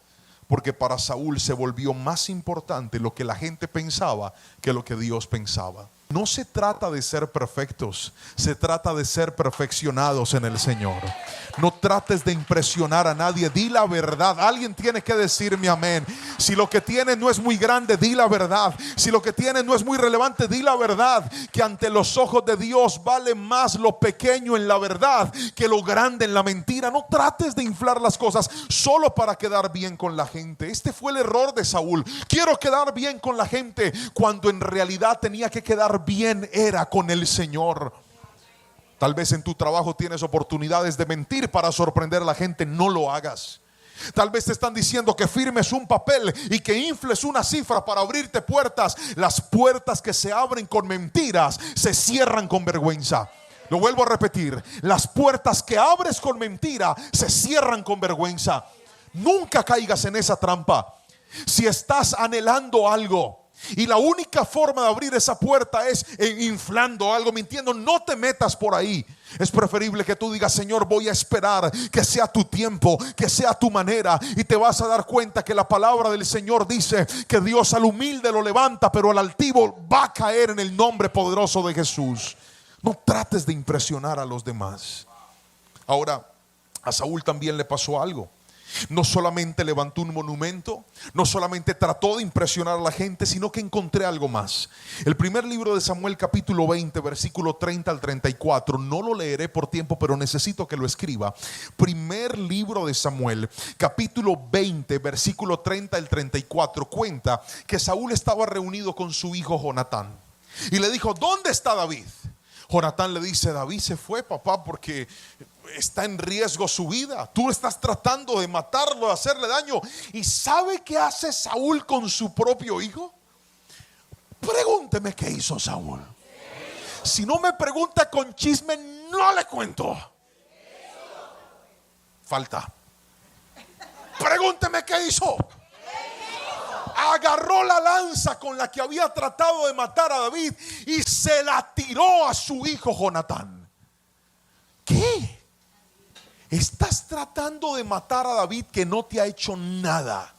Porque para Saúl se volvió más importante lo que la gente pensaba que lo que Dios pensaba. No se trata de ser perfectos, se trata de ser perfeccionados en el Señor. No trates de impresionar a nadie, di la verdad. Alguien tiene que decirme amén. Si lo que tienes no es muy grande, di la verdad. Si lo que tienes no es muy relevante, di la verdad. Que ante los ojos de Dios vale más lo pequeño en la verdad que lo grande en la mentira. No trates de inflar las cosas solo para quedar bien con la gente. Este fue el error de Saúl. Quiero quedar bien con la gente, cuando en realidad tenía que quedar bien era con el Señor. Tal vez en tu trabajo tienes oportunidades de mentir para sorprender a la gente. No lo hagas. Tal vez te están diciendo que firmes un papel y que infles una cifra para abrirte puertas. Las puertas que se abren con mentiras se cierran con vergüenza. Lo vuelvo a repetir: las puertas que abres con mentira se cierran con vergüenza. Nunca caigas en esa trampa. Si estás anhelando algo y la única forma de abrir esa puerta es inflando algo, mintiendo, no te metas por ahí. Es preferible que tú digas: Señor, voy a esperar que sea tu tiempo, que sea tu manera. Y te vas a dar cuenta que la palabra del Señor dice que Dios al humilde lo levanta, pero al altivo va a caer en el nombre poderoso de Jesús. No trates de impresionar a los demás. Ahora, a Saúl también le pasó algo. No solamente levantó un monumento, no solamente trató de impresionar a la gente, sino que encontré algo más. El primer libro de Samuel, capítulo 20, versículo 30 al 34. No lo leeré por tiempo, pero necesito que lo escriba. Primer libro de Samuel, capítulo 20, versículo 30 al 34. Cuenta que Saúl estaba reunido con su hijo Jonatán y le dijo: ¿dónde está David? Jonatán le dice: David se fue, papá, porque está en riesgo su vida. Tú estás tratando de matarlo, de hacerle daño. ¿Y sabe qué hace Saúl con su propio hijo? Pregúnteme qué hizo Saúl. Si no me pregunta con chisme, no le cuento. Falta. Pregúnteme qué hizo. Agarró la lanza con la que había tratado de matar a David y se la tiró a su hijo Jonatán. ¿Qué? Estás tratando de matar a David, que no te ha hecho nada,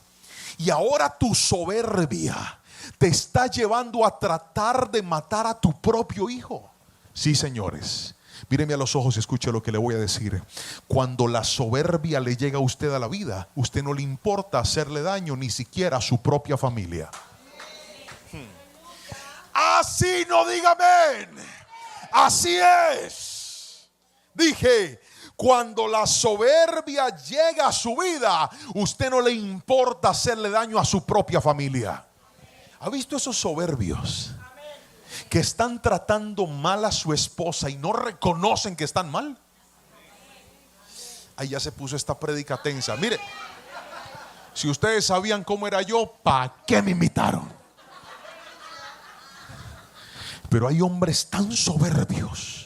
y ahora tu soberbia te está llevando a tratar de matar a tu propio hijo. Sí, señores, míreme a los ojos y escuche lo que le voy a decir. Cuando la soberbia le llega a usted a la vida, usted no le importa hacerle daño ni siquiera a su propia familia. Así no diga amén. Así es. Dije: cuando la soberbia llega a su vida, usted no le importa hacerle daño a su propia familia. ¿Ha visto esos soberbios que están tratando mal a su esposa y no reconocen que están mal? Ahí ya se puso esta prédica tensa. Mire, si ustedes sabían cómo era yo, ¿para qué me invitaron? Pero hay hombres tan soberbios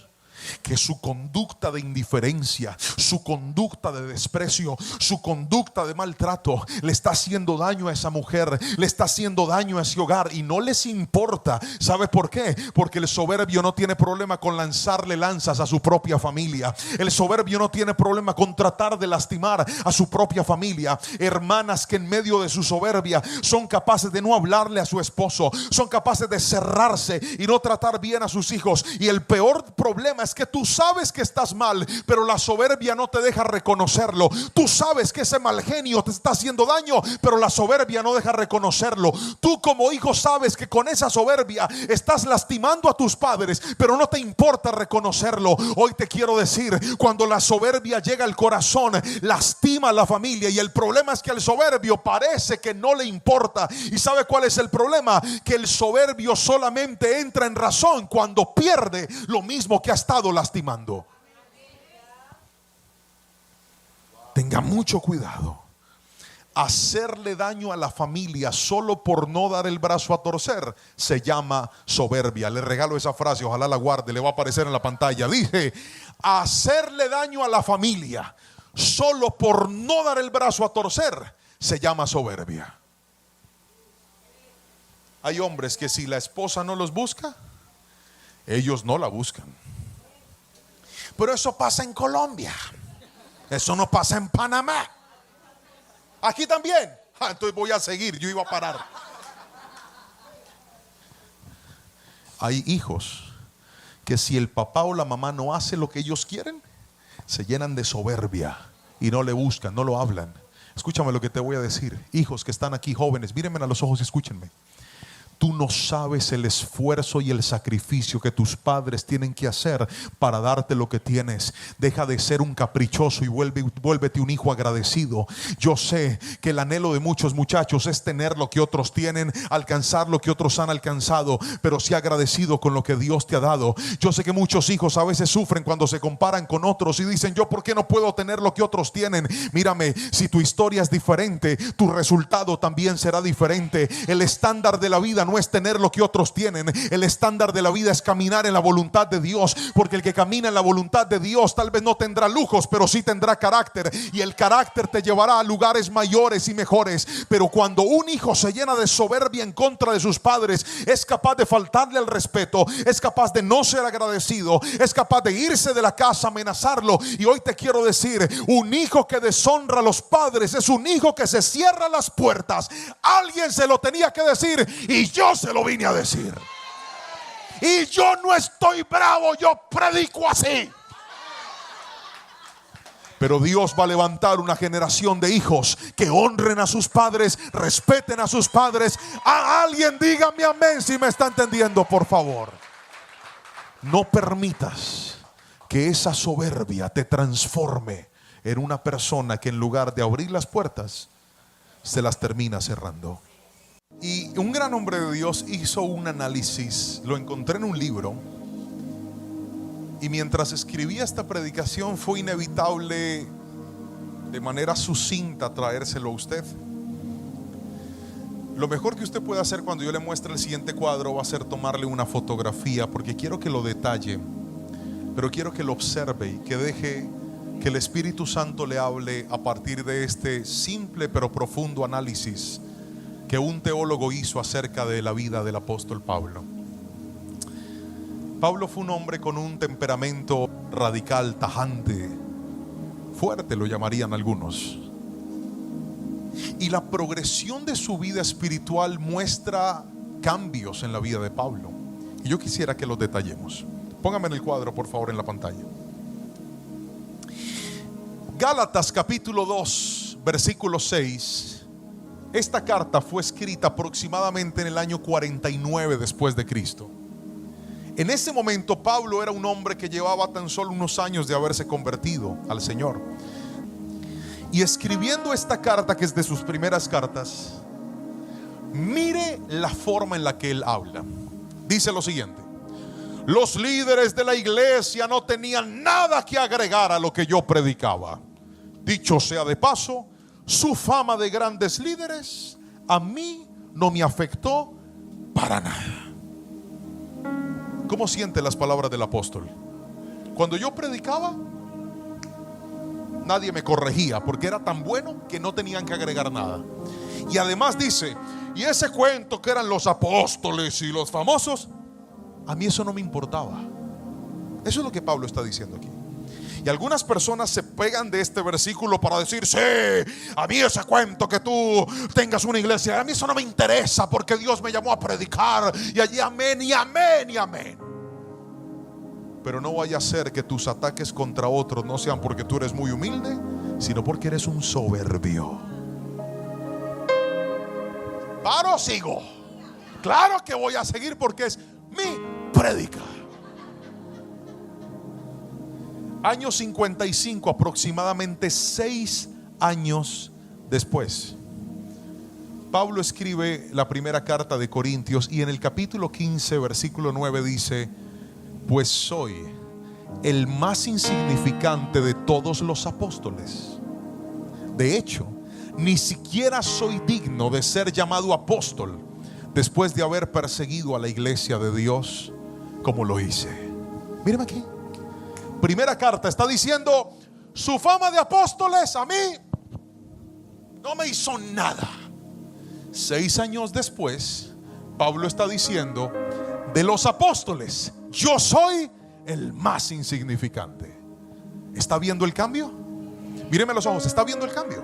que su conducta de indiferencia, su conducta de desprecio, su conducta de maltrato le está haciendo daño a esa mujer, le está haciendo daño a ese hogar, y no les importa. ¿Sabe por qué? Porque el soberbio no tiene problema con lanzarle lanzas a su propia familia. El soberbio no tiene problema con tratar de lastimar a su propia familia. Hermanas que en medio de su soberbia son capaces de no hablarle a su esposo, son capaces de cerrarse y no tratar bien a sus hijos. Y el peor problema es que tú sabes que estás mal, pero la soberbia no te deja reconocerlo. Tú sabes que ese mal genio te está haciendo daño, pero la soberbia no deja reconocerlo. Tú como hijo sabes que con esa soberbia estás lastimando a tus padres, pero no te importa reconocerlo. Hoy te quiero decir: cuando la soberbia llega al corazón, lastima a la familia, y el problema es que el soberbio parece que no le importa. ¿Y sabe cuál es el problema? Que el soberbio solamente entra en razón cuando pierde lo mismo que ha estado lastimando. Tenga mucho cuidado. Hacerle daño a la familia solo por no dar el brazo a torcer se llama soberbia. Le regalo esa frase, ojalá la guarde, le va a aparecer en la pantalla. Dije: hacerle daño a la familia solo por no dar el brazo a torcer se llama soberbia. Hay hombres que si la esposa no los busca, ellos no la buscan. Pero eso pasa en Colombia, eso no pasa en Panamá. Aquí también. Entonces voy a seguir, yo iba a parar. Hay hijos que si el papá o la mamá no hace lo que ellos quieren, se llenan de soberbia y no le buscan, no lo hablan. Escúchame lo que te voy a decir. Hijos que están aquí, jóvenes, mírenme a los ojos y escúchenme. Tú no sabes el esfuerzo y el sacrificio que tus padres tienen que hacer para darte lo que tienes. Deja de ser un caprichoso y vuélvete un hijo agradecido. Yo sé que el anhelo de muchos muchachos es tener lo que otros tienen, alcanzar lo que otros han alcanzado, pero sé agradecido con lo que Dios te ha dado. Yo sé que muchos hijos a veces sufren cuando se comparan con otros y dicen: yo ¿por qué no puedo tener lo que otros tienen? Mírame, si tu historia es diferente, tu resultado también será diferente. El estándar de la vida no es tener lo que otros tienen. El estándar de la vida es caminar en la voluntad de Dios, porque el que camina en la voluntad de Dios tal vez no tendrá lujos, pero sí tendrá carácter, y el carácter te llevará a lugares mayores y mejores. Pero cuando un hijo se llena de soberbia en contra de sus padres, es capaz de faltarle al respeto, es capaz de no ser agradecido, es capaz de irse de la casa, amenazarlo. Y hoy te quiero decir, un hijo que deshonra a los padres es un hijo que se cierra las puertas. Alguien se lo tenía que decir y yo se lo vine a decir. Y yo no estoy bravo, yo predico así. Pero Dios va a levantar una generación de hijos que honren a sus padres, respeten a sus padres. A alguien dígame amén si me está entendiendo, por favor. No permitas que esa soberbia te transforme en una persona que en lugar de abrir las puertas, se las termina cerrando. Y un gran hombre de Dios hizo un análisis, lo encontré en un libro, y mientras escribía esta predicación fue inevitable de manera sucinta traérselo a usted. Lo mejor que usted puede hacer cuando yo le muestre el siguiente cuadro va a ser tomarle una fotografía, porque quiero que lo detalle, pero quiero que lo observe y que deje que el Espíritu Santo le hable a partir de este simple pero profundo análisis que un teólogo hizo acerca de la vida del apóstol Pablo. Pablo fue un hombre con un temperamento radical, tajante, fuerte lo llamarían algunos. Y la progresión de su vida espiritual muestra cambios en la vida de Pablo. Y yo quisiera que los detallemos. Póngame en el cuadro, por favor, en la pantalla. Gálatas capítulo 2, versículo 6. Esta carta fue escrita aproximadamente en el año 49 después de Cristo. En ese momento Pablo era un hombre que llevaba tan solo unos años de haberse convertido al Señor. Y escribiendo esta carta, que es de sus primeras cartas, mire la forma en la que él habla. Dice lo siguiente: los líderes de la iglesia no tenían nada que agregar a lo que yo predicaba. Dicho sea de paso, su fama de grandes líderes a mí no me afectó para nada. ¿Cómo siente las palabras del apóstol? Cuando yo predicaba, nadie me corregía porque era tan bueno que no tenían que agregar nada. Y además dice, y ese cuento que eran los apóstoles y los famosos, a mí eso no me importaba. Eso es lo que Pablo está diciendo aquí. Y algunas personas se pegan de este versículo para decir: sí, a mí ese cuento que tú tengas una iglesia, a mí eso no me interesa, porque Dios me llamó a predicar y allí amén y amén y amén. Pero no vaya a ser que tus ataques contra otros no sean porque tú eres muy humilde, sino porque eres un soberbio. ¿Paro o sigo? Claro que voy a seguir porque es mi prédica. Año 55, aproximadamente 6 años después, Pablo escribe la primera carta de Corintios, y en el capítulo 15, versículo 9 dice: pues soy el más insignificante de todos los apóstoles. De hecho, ni siquiera soy digno de ser llamado apóstol después de haber perseguido a la iglesia de Dios como lo hice. Mírame aquí. Primera carta está diciendo: su fama de apóstoles a mí no me hizo nada. 6 años después, Pablo está diciendo: de los apóstoles, yo soy el más insignificante. ¿Está viendo el cambio? Míreme los ojos, ¿está viendo el cambio?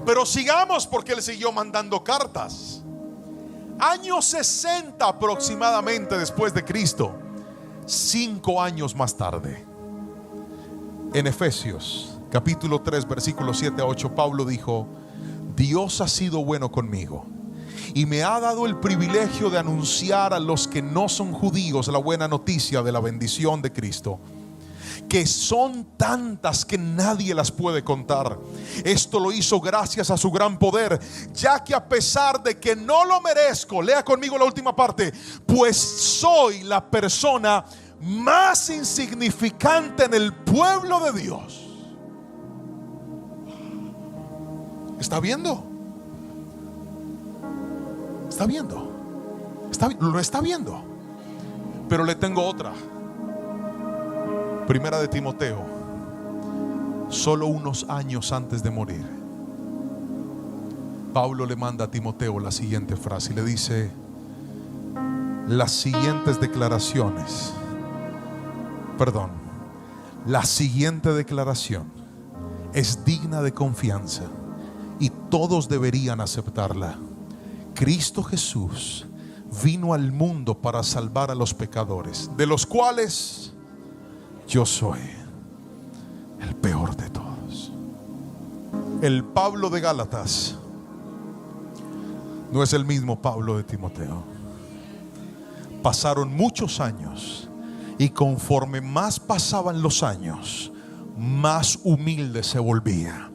Pero sigamos, porque él siguió mandando cartas. año 60 aproximadamente después de Cristo, 5 años más tarde, en Efesios capítulo 3 versículos 7 a 8, Pablo dijo: Dios ha sido bueno conmigo y me ha dado el privilegio de anunciar a los que no son judíos la buena noticia de la bendición de Cristo, que son tantas que nadie las puede contar. Esto lo hizo gracias a su gran poder, ya que a pesar de que no lo merezco, lea conmigo la última parte, pues soy la persona más insignificante en el pueblo de Dios. ¿Está viendo? ¿Está viendo? Lo está viendo. Pero le tengo otra. Primera de Timoteo, solo unos años antes de morir, Pablo le manda a Timoteo la siguiente frase y le dice las siguientes declaraciones. La siguiente declaración es digna de confianza y todos deberían aceptarla. Cristo Jesús vino al mundo para salvar a los pecadores, de los cuales yo soy el peor de todos. El Pablo de Gálatas no es el mismo Pablo de Timoteo. Pasaron muchos años y conforme más pasaban los años, más humilde se volvía.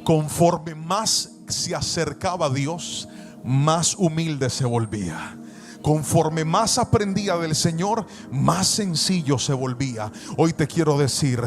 Conforme más se acercaba a Dios, más humilde se volvía. Conforme más aprendía del Señor, más sencillo se volvía. Hoy te quiero decir,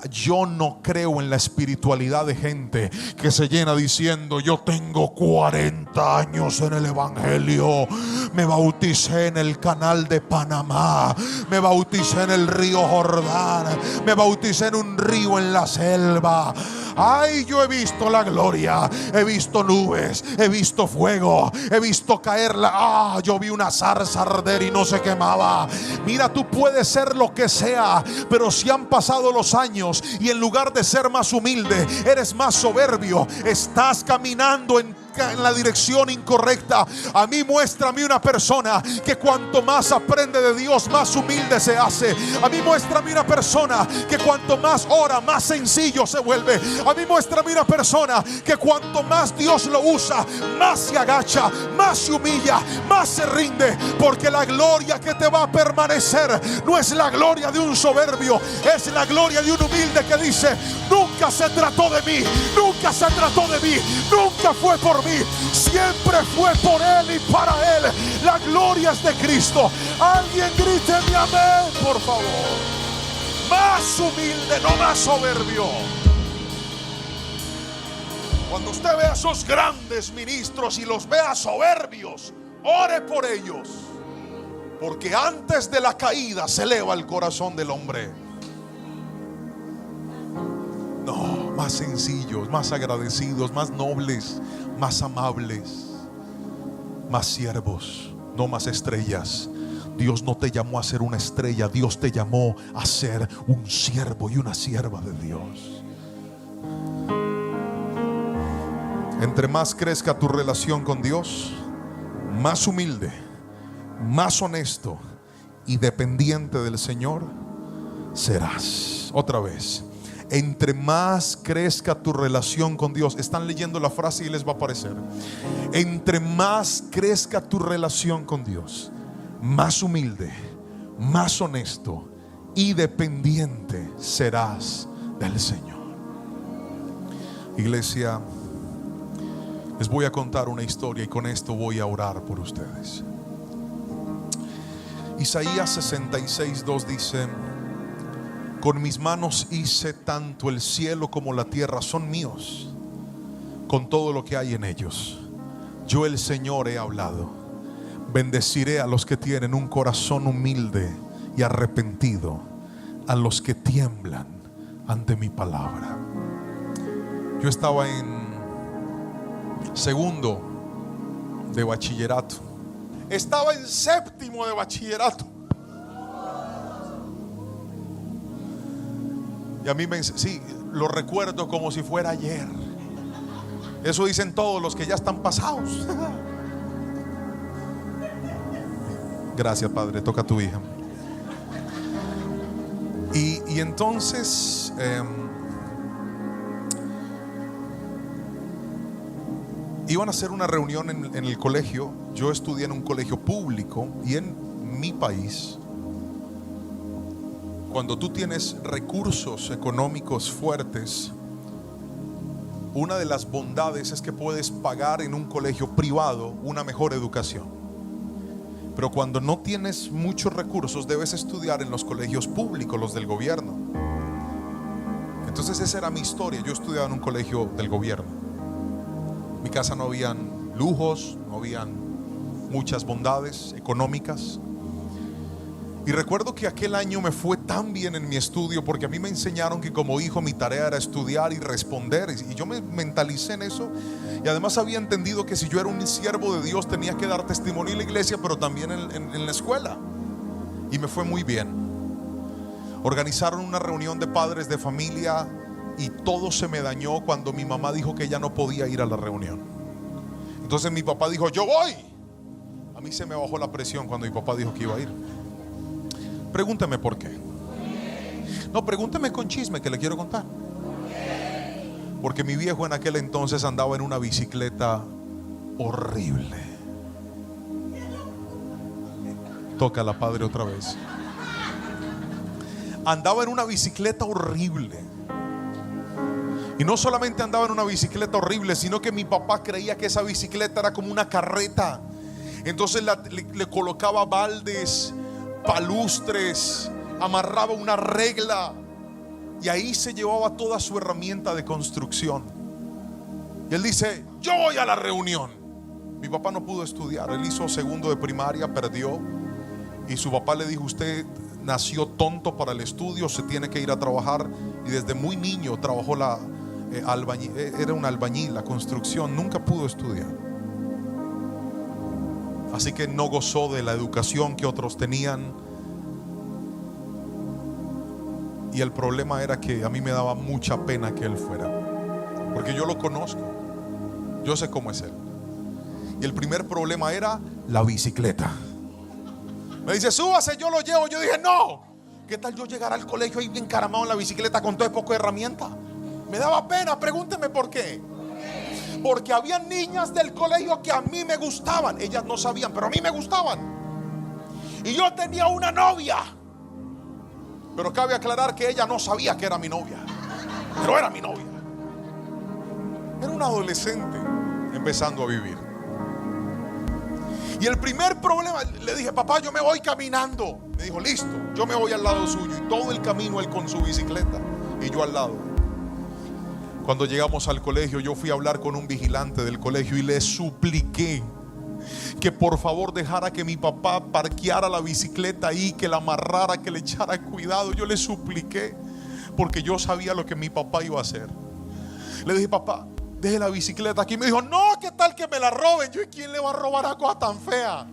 yo no creo en la espiritualidad de gente que se llena diciendo: yo tengo 40 años en el Evangelio, me bauticé en el canal de Panamá, me bauticé en el río Jordán, me bauticé en un río en la selva. Ay, yo he visto la gloria, he visto nubes, he visto fuego, he visto caerla. Yo vi una zarza arder y no se quemaba. Mira, tú puedes ser lo que sea, pero si han pasado los años y en lugar de ser más humilde, eres más soberbio, estás caminando en la dirección incorrecta. A mí muéstrame una persona que cuanto más aprende de Dios, más humilde se hace. A mí muéstrame una persona que cuanto más ora, más sencillo se vuelve. A mí muéstrame una persona que cuanto más Dios lo usa, más se agacha, más se humilla, más se rinde. Porque la gloria que te va a permanecer no es la gloria de un soberbio, es la gloria de un humilde que dice: nunca se trató de mí, nunca se trató de mí, nunca fue por mí, siempre fue por Él y para Él. La gloria es de Cristo. Alguien grite mi amén, por favor. Más humilde, no más soberbio. Cuando usted vea a esos grandes ministros y los vea soberbios, ore por ellos, porque antes de la caída se eleva el corazón del hombre. No, más sencillos, más agradecidos, más nobles, más amables, más siervos, no más estrellas. Dios no te llamó a ser una estrella, Dios te llamó a ser un siervo y una sierva de Dios. Entre más crezca tu relación con Dios, más humilde, más honesto y dependiente del Señor serás. Otra vez, entre más crezca tu relación con Dios, están leyendo la frase y les va a aparecer: entre más crezca tu relación con Dios, más humilde, más honesto y dependiente serás del Señor. Iglesia, les voy a contar una historia y con esto voy a orar por ustedes. Isaías 66:2 dice: con mis manos hice tanto el cielo como la tierra, son míos, con todo lo que hay en ellos. Yo, el Señor, he hablado. Bendeciré a los que tienen un corazón humilde y arrepentido, a los que tiemblan ante mi palabra. Yo estaba en segundo de bachillerato, estaba en séptimo de bachillerato, y a mí sí, lo recuerdo como si fuera ayer. Eso dicen todos los que ya están pasados. Gracias, Padre. Toca a tu hija. Y entonces iban a hacer una reunión en el colegio. Yo estudié en un colegio público, y en mi país, cuando tú tienes recursos económicos fuertes, una de las bondades es que puedes pagar en un colegio privado una mejor educación. Pero cuando no tienes muchos recursos, debes estudiar en los colegios públicos, los del gobierno. Entonces esa era mi historia. Yo estudiaba en un colegio del gobierno. En mi casa no habían lujos, no habían muchas bondades económicas. Y recuerdo que aquel año me fue tan bien en mi estudio, porque a mí me enseñaron que como hijo mi tarea era estudiar y responder, y yo me mentalicé en eso. Y además había entendido que si yo era un siervo de Dios tenía que dar testimonio en la iglesia, pero también en la escuela. Y me fue muy bien. Organizaron una reunión de padres de familia y todo se me dañó cuando mi mamá dijo que ella no podía ir a la reunión. Entonces mi papá dijo: yo voy. A mí se me bajó la presión cuando mi papá dijo que iba a ir. Pregúnteme por qué. No, pregúnteme con chisme que le quiero contar. Porque mi viejo en aquel entonces andaba en una bicicleta horrible. Tócala, Padre, otra vez. Andaba en una bicicleta horrible. Y no solamente andaba en una bicicleta horrible, sino que mi papá creía que esa bicicleta era como una carreta. Entonces le colocaba baldes, palustres, amarraba una regla, y ahí se llevaba toda su herramienta de construcción. Y él dice: yo voy a la reunión. Mi papá no pudo estudiar. Él hizo segundo de primaria, perdió. Y su papá le dijo: usted nació tonto para el estudio, se tiene que ir a trabajar. Y desde muy niño trabajó era un albañil, la construcción. Nunca pudo estudiar. Así que no gozó de la educación que otros tenían. Y el problema era que a mí me daba mucha pena que él fuera, porque yo lo conozco, yo sé cómo es él. Y el primer problema era la bicicleta. Me dice: súbase, yo lo llevo. Yo dije: no, ¿qué tal yo llegar al colegio ahí bien encaramado en la bicicleta con todo poco de herramienta? Me daba pena. Pregúnteme por qué. Porque había niñas del colegio que a mí me gustaban. Ellas no sabían, pero a mí me gustaban. Y yo tenía una novia, pero cabe aclarar que ella no sabía que era mi novia, pero era mi novia. Era un adolescente empezando a vivir. Y el primer problema, le dije: papá, yo me voy caminando. Me dijo: listo, yo me voy al lado suyo. Y todo el camino él con su bicicleta y yo al lado. Cuando llegamos al colegio, yo fui a hablar con un vigilante del colegio y le supliqué que por favor dejara que mi papá parqueara la bicicleta ahí, que la amarrara, que le echara cuidado. Yo le supliqué porque yo sabía lo que mi papá iba a hacer. Le dije: papá, deje la bicicleta aquí. Me dijo: no, ¿qué tal que me la roben? Yo: ¿y quién le va a robar a cosa tan fea?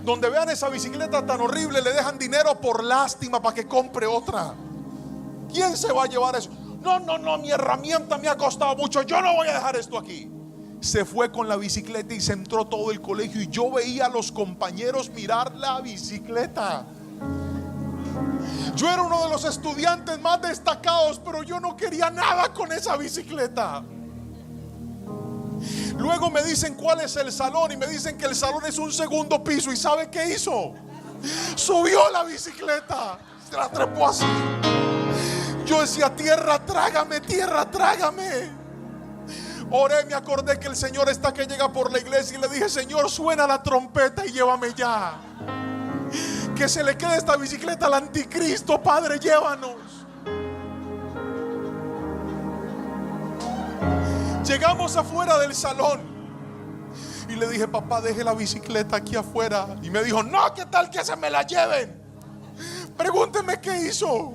Donde vean esa bicicleta tan horrible, le dejan dinero por lástima para que compre otra. ¿Quién se va a llevar eso? No, mi herramienta me ha costado mucho, yo no voy a dejar esto aquí. Se fue con la bicicleta y se entró todo el colegio, y yo veía a los compañeros mirar la bicicleta. Yo era uno de los estudiantes más destacados, pero yo no quería nada con esa bicicleta. Luego me dicen cuál es el salón, y me dicen que el salón es un segundo piso. ¿Y sabe qué hizo? Subió la bicicleta, se la trepó así. Yo decía: tierra, trágame, tierra, trágame. Oré, me acordé que el Señor está que llega por la iglesia, y le dije: Señor, suena la trompeta y llévame ya. Que se le quede esta bicicleta al anticristo, Padre, llévanos. Llegamos afuera del salón y le dije: papá, deje la bicicleta aquí afuera. Y me dijo: no, ¿qué tal que se me la lleven? Pregúnteme qué hizo.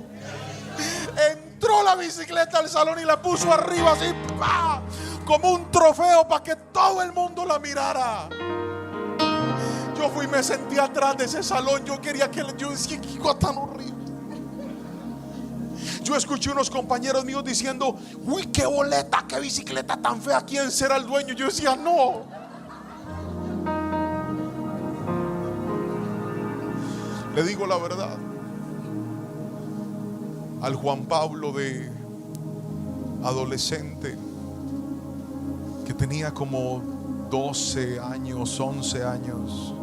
Entró la bicicleta al salón y la puso arriba así, ¡pah!, como un trofeo para que todo el mundo la mirara. Yo fui y me senté atrás de ese salón. Yo quería que yo decía: qué cosa tan horrible. Yo escuché unos compañeros míos diciendo: uy, qué boleta, qué bicicleta tan fea, ¿quién será el dueño? Yo decía: no. Le digo la verdad. Al Juan Pablo de adolescente, que tenía como 12 años, 11 años,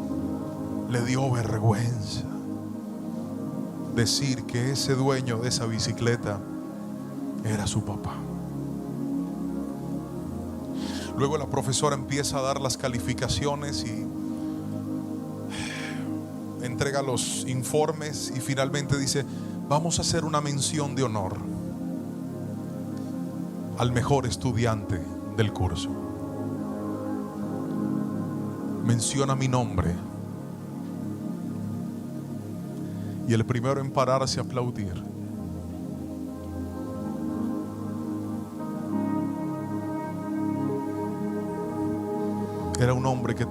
le dio vergüenza decir que ese dueño de esa bicicleta era su papá. Luego la profesora empieza a dar las calificaciones y entrega los informes y finalmente dice: vamos a hacer una mención de honor al mejor estudiante del curso. Menciona mi nombre y el primero en pararse a aplaudir era un hombre que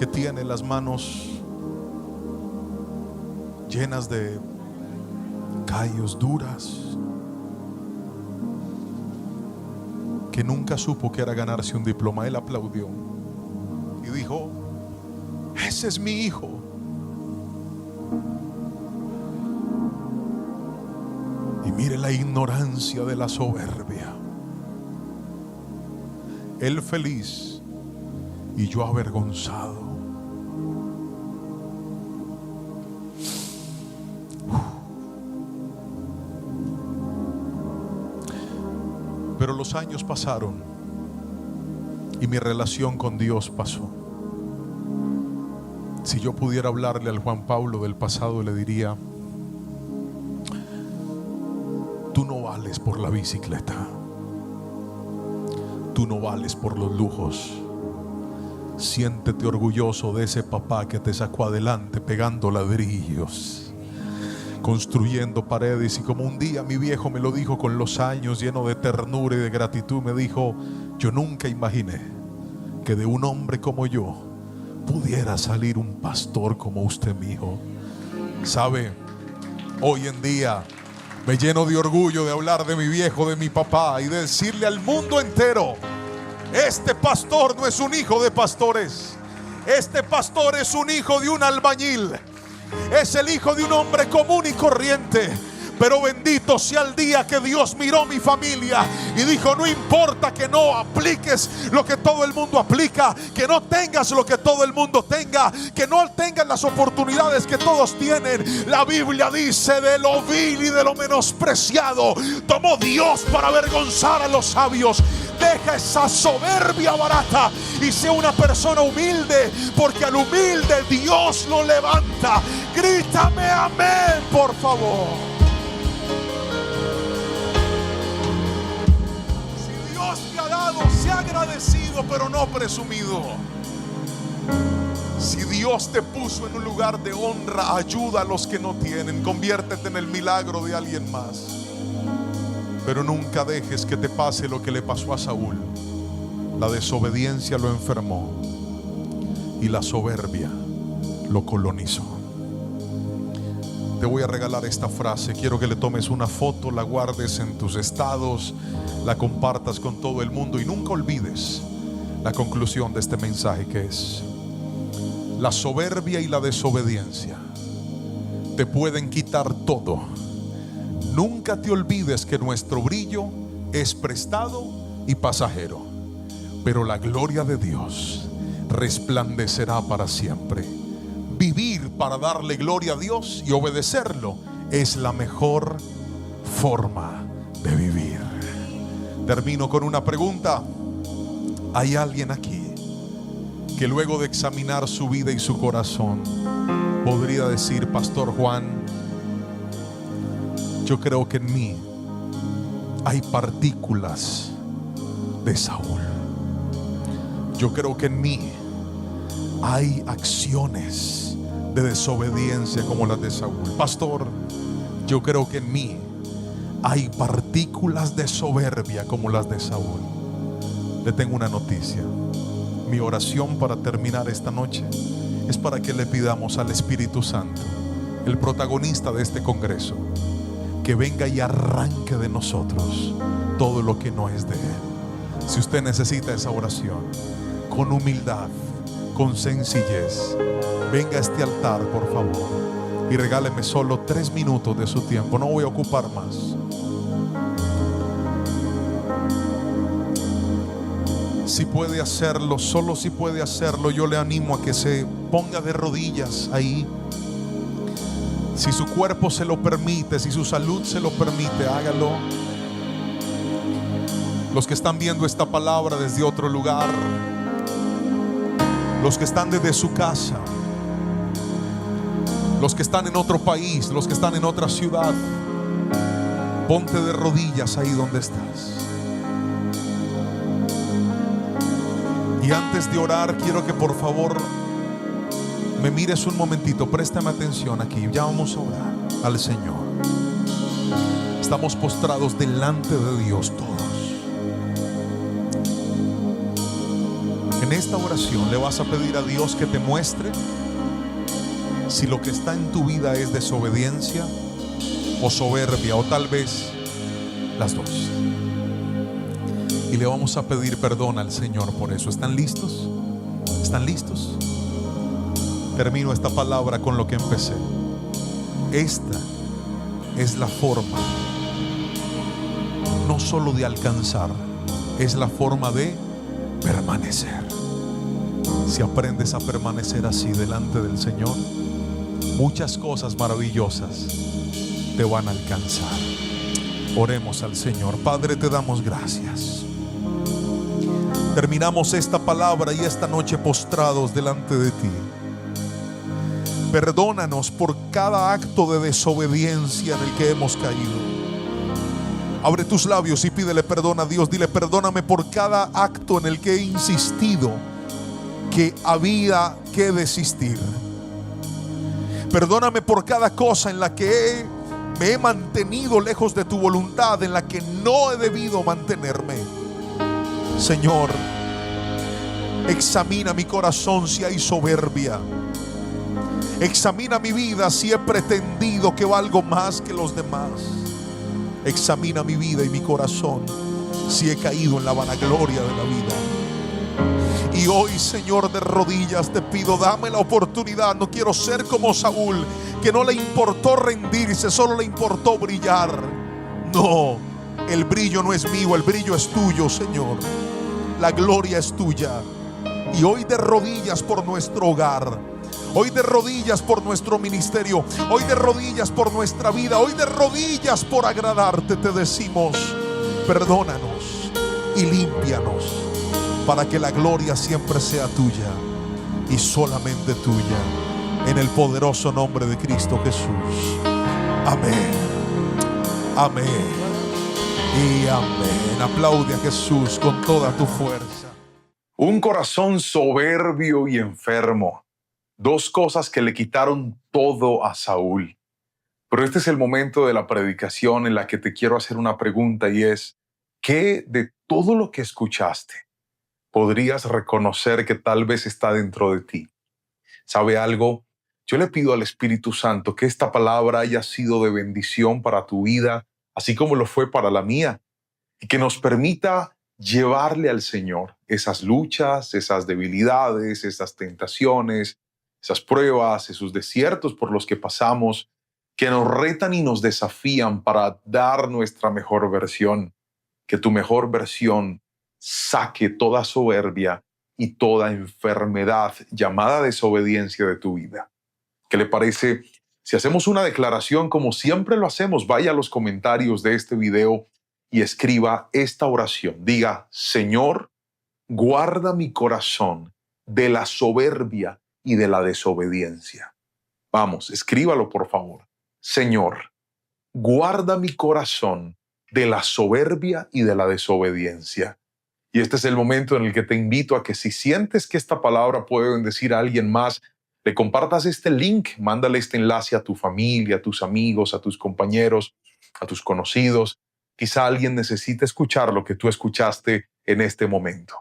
tiene las manos llenas de callos, duras, que nunca supo que era ganarse un diploma. Él aplaudió y dijo: ese es mi hijo. Y mire la ignorancia de la soberbia. Él feliz y yo avergonzado. Pero los años pasaron y mi relación con Dios pasó. Si yo pudiera hablarle al Juan Pablo del pasado, le diría: tú no vales por la bicicleta, tú no vales por los lujos. Siéntete orgulloso de ese papá que te sacó adelante pegando ladrillos, construyendo paredes. Y como un día mi viejo me lo dijo con los años, lleno de ternura y de gratitud, me dijo: yo nunca imaginé que de un hombre como yo pudiera salir un pastor como usted, mi hijo. ¿Sabe? Hoy en día me lleno de orgullo de hablar de mi viejo, de mi papá, y de decirle al mundo entero: este pastor no es un hijo de pastores, este pastor es un hijo de un albañil, es el hijo de un hombre común y corriente. Pero bendito sea el día que Dios miró mi familia y dijo: no importa que no apliques lo que todo el mundo aplica, que no tengas lo que todo el mundo tenga, que no tengas las oportunidades que todos tienen. La Biblia dice: de lo vil y de lo menospreciado tomó Dios para avergonzar a los sabios. Deja esa soberbia barata y sea una persona humilde, porque al humilde Dios lo levanta. Grítame amén, por favor. Sea agradecido, pero no presumido. Si Dios te puso en un lugar de honra, ayuda a los que no tienen. Conviértete en el milagro de alguien más. Pero nunca dejes que te pase lo que le pasó a Saúl. La desobediencia lo enfermó y la soberbia lo colonizó. Te voy a regalar esta frase. Quiero que le tomes una foto, la guardes en tus estados, la compartas con todo el mundo y nunca olvides la conclusión de este mensaje, que es: la soberbia y la desobediencia te pueden quitar todo. Nunca te olvides que nuestro brillo es prestado y pasajero, pero la gloria de Dios resplandecerá para siempre. Vivir para darle gloria a Dios y obedecerlo es la mejor forma de vivir. Termino con una pregunta. ¿Hay alguien aquí que luego de examinar su vida y su corazón podría decir: Pastor Juan, yo creo que en mí hay partículas de Saúl? Yo creo que en mí hay acciones de desobediencia como las de Saúl. Pastor, yo creo que en mí hay partículas de soberbia como las de Saúl. Le tengo una noticia. Mi oración para terminar esta noche es para que le pidamos al Espíritu Santo, el protagonista de este congreso, que venga y arranque de nosotros todo lo que no es de Él. Si usted necesita esa oración, con humildad, con sencillez, venga a este altar, por favor. y regáleme solo 3 minutos de su tiempo. No voy a ocupar más. Si puede hacerlo, solo si puede hacerlo, yo le animo a que se ponga de rodillas ahí. Si su cuerpo se lo permite, si su salud se lo permite, hágalo. Los que están viendo esta palabra desde otro lugar, los que están desde su casa, los que están en otro país, los que están en otra ciudad, ponte de rodillas ahí donde estás. Y antes de orar, quiero que por favor me mires un momentito, préstame atención aquí. Ya vamos a orar al Señor. Estamos postrados delante de Dios todos. En esta oración le vas a pedir a Dios que te muestre si lo que está en tu vida es desobediencia o soberbia, o tal vez las dos. Y le vamos a pedir perdón al Señor por eso. ¿Están listos? ¿Están listos? Termino esta palabra con lo que empecé. Esta es la forma, no solo de alcanzar, es la forma de permanecer. Si aprendes a permanecer así delante del Señor, muchas cosas maravillosas te van a alcanzar. Oremos al Señor. Padre, te damos gracias. Terminamos esta palabra y esta noche postrados delante de ti. Perdónanos por cada acto de desobediencia en el que hemos caído. Abre tus labios y pídele perdón a Dios. Dile: perdóname por cada acto en el que he insistido que había que desistir. Perdóname por cada cosa en la que me he mantenido lejos de tu voluntad, en la que no he debido mantenerme. Señor, examina mi corazón si hay soberbia. Examina mi vida si he pretendido que valgo más que los demás. Examina mi vida y mi corazón si he caído en la vanagloria de la vida. Y hoy, Señor, de rodillas te pido, dame la oportunidad. No quiero ser como Saúl, que no le importó rendirse, solo le importó brillar. No, el brillo no es mío, el brillo es tuyo, Señor. La gloria es tuya. Y hoy de rodillas por nuestro hogar, hoy de rodillas por nuestro ministerio, hoy de rodillas por nuestra vida, hoy de rodillas por agradarte, te decimos: perdónanos y límpianos, para que la gloria siempre sea tuya y solamente tuya, en el poderoso nombre de Cristo Jesús. Amén, amén y amén. Aplaude a Jesús con toda tu fuerza. Un corazón soberbio y enfermo. Dos cosas que le quitaron todo a Saúl. Pero este es el momento de la predicación en la que te quiero hacer una pregunta, y es: ¿qué de todo lo que escuchaste podrías reconocer que tal vez está dentro de ti? ¿Sabe algo? Yo le pido al Espíritu Santo que esta palabra haya sido de bendición para tu vida, así como lo fue para la mía, y que nos permita llevarle al Señor esas luchas, esas debilidades, esas tentaciones, esas pruebas, esos desiertos por los que pasamos, que nos retan y nos desafían para dar nuestra mejor versión. Que tu mejor versión saque toda soberbia y toda enfermedad llamada desobediencia de tu vida. ¿Qué le parece si hacemos una declaración como siempre lo hacemos? Vaya a los comentarios de este video y escriba esta oración. Diga: Señor, guarda mi corazón de la soberbia y de la desobediencia. Vamos, escríbalo por favor. Señor, guarda mi corazón de la soberbia y de la desobediencia. Y este es el momento en el que te invito a que, si sientes que esta palabra puede bendecir a alguien más, le compartas este link, mándale este enlace a tu familia, a tus amigos, a tus compañeros, a tus conocidos. Quizá alguien necesite escuchar lo que tú escuchaste en este momento.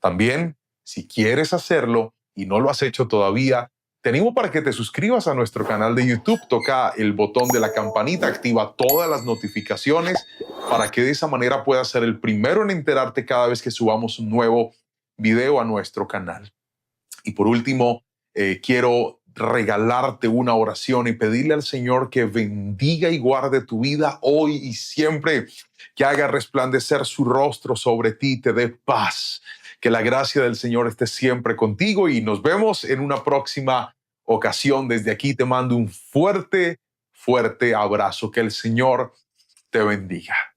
También, si quieres hacerlo y no lo has hecho todavía, te animo para que te suscribas a nuestro canal de YouTube. Toca el botón de la campanita, activa todas las notificaciones para que de esa manera puedas ser el primero en enterarte cada vez que subamos un nuevo video a nuestro canal. Y por último, quiero regalarte una oración y pedirle al Señor que bendiga y guarde tu vida hoy y siempre, que haga resplandecer su rostro sobre ti, te dé paz. Que la gracia del Señor esté siempre contigo y nos vemos en una próxima ocasión. Desde aquí te mando un fuerte, fuerte abrazo. Que el Señor te bendiga.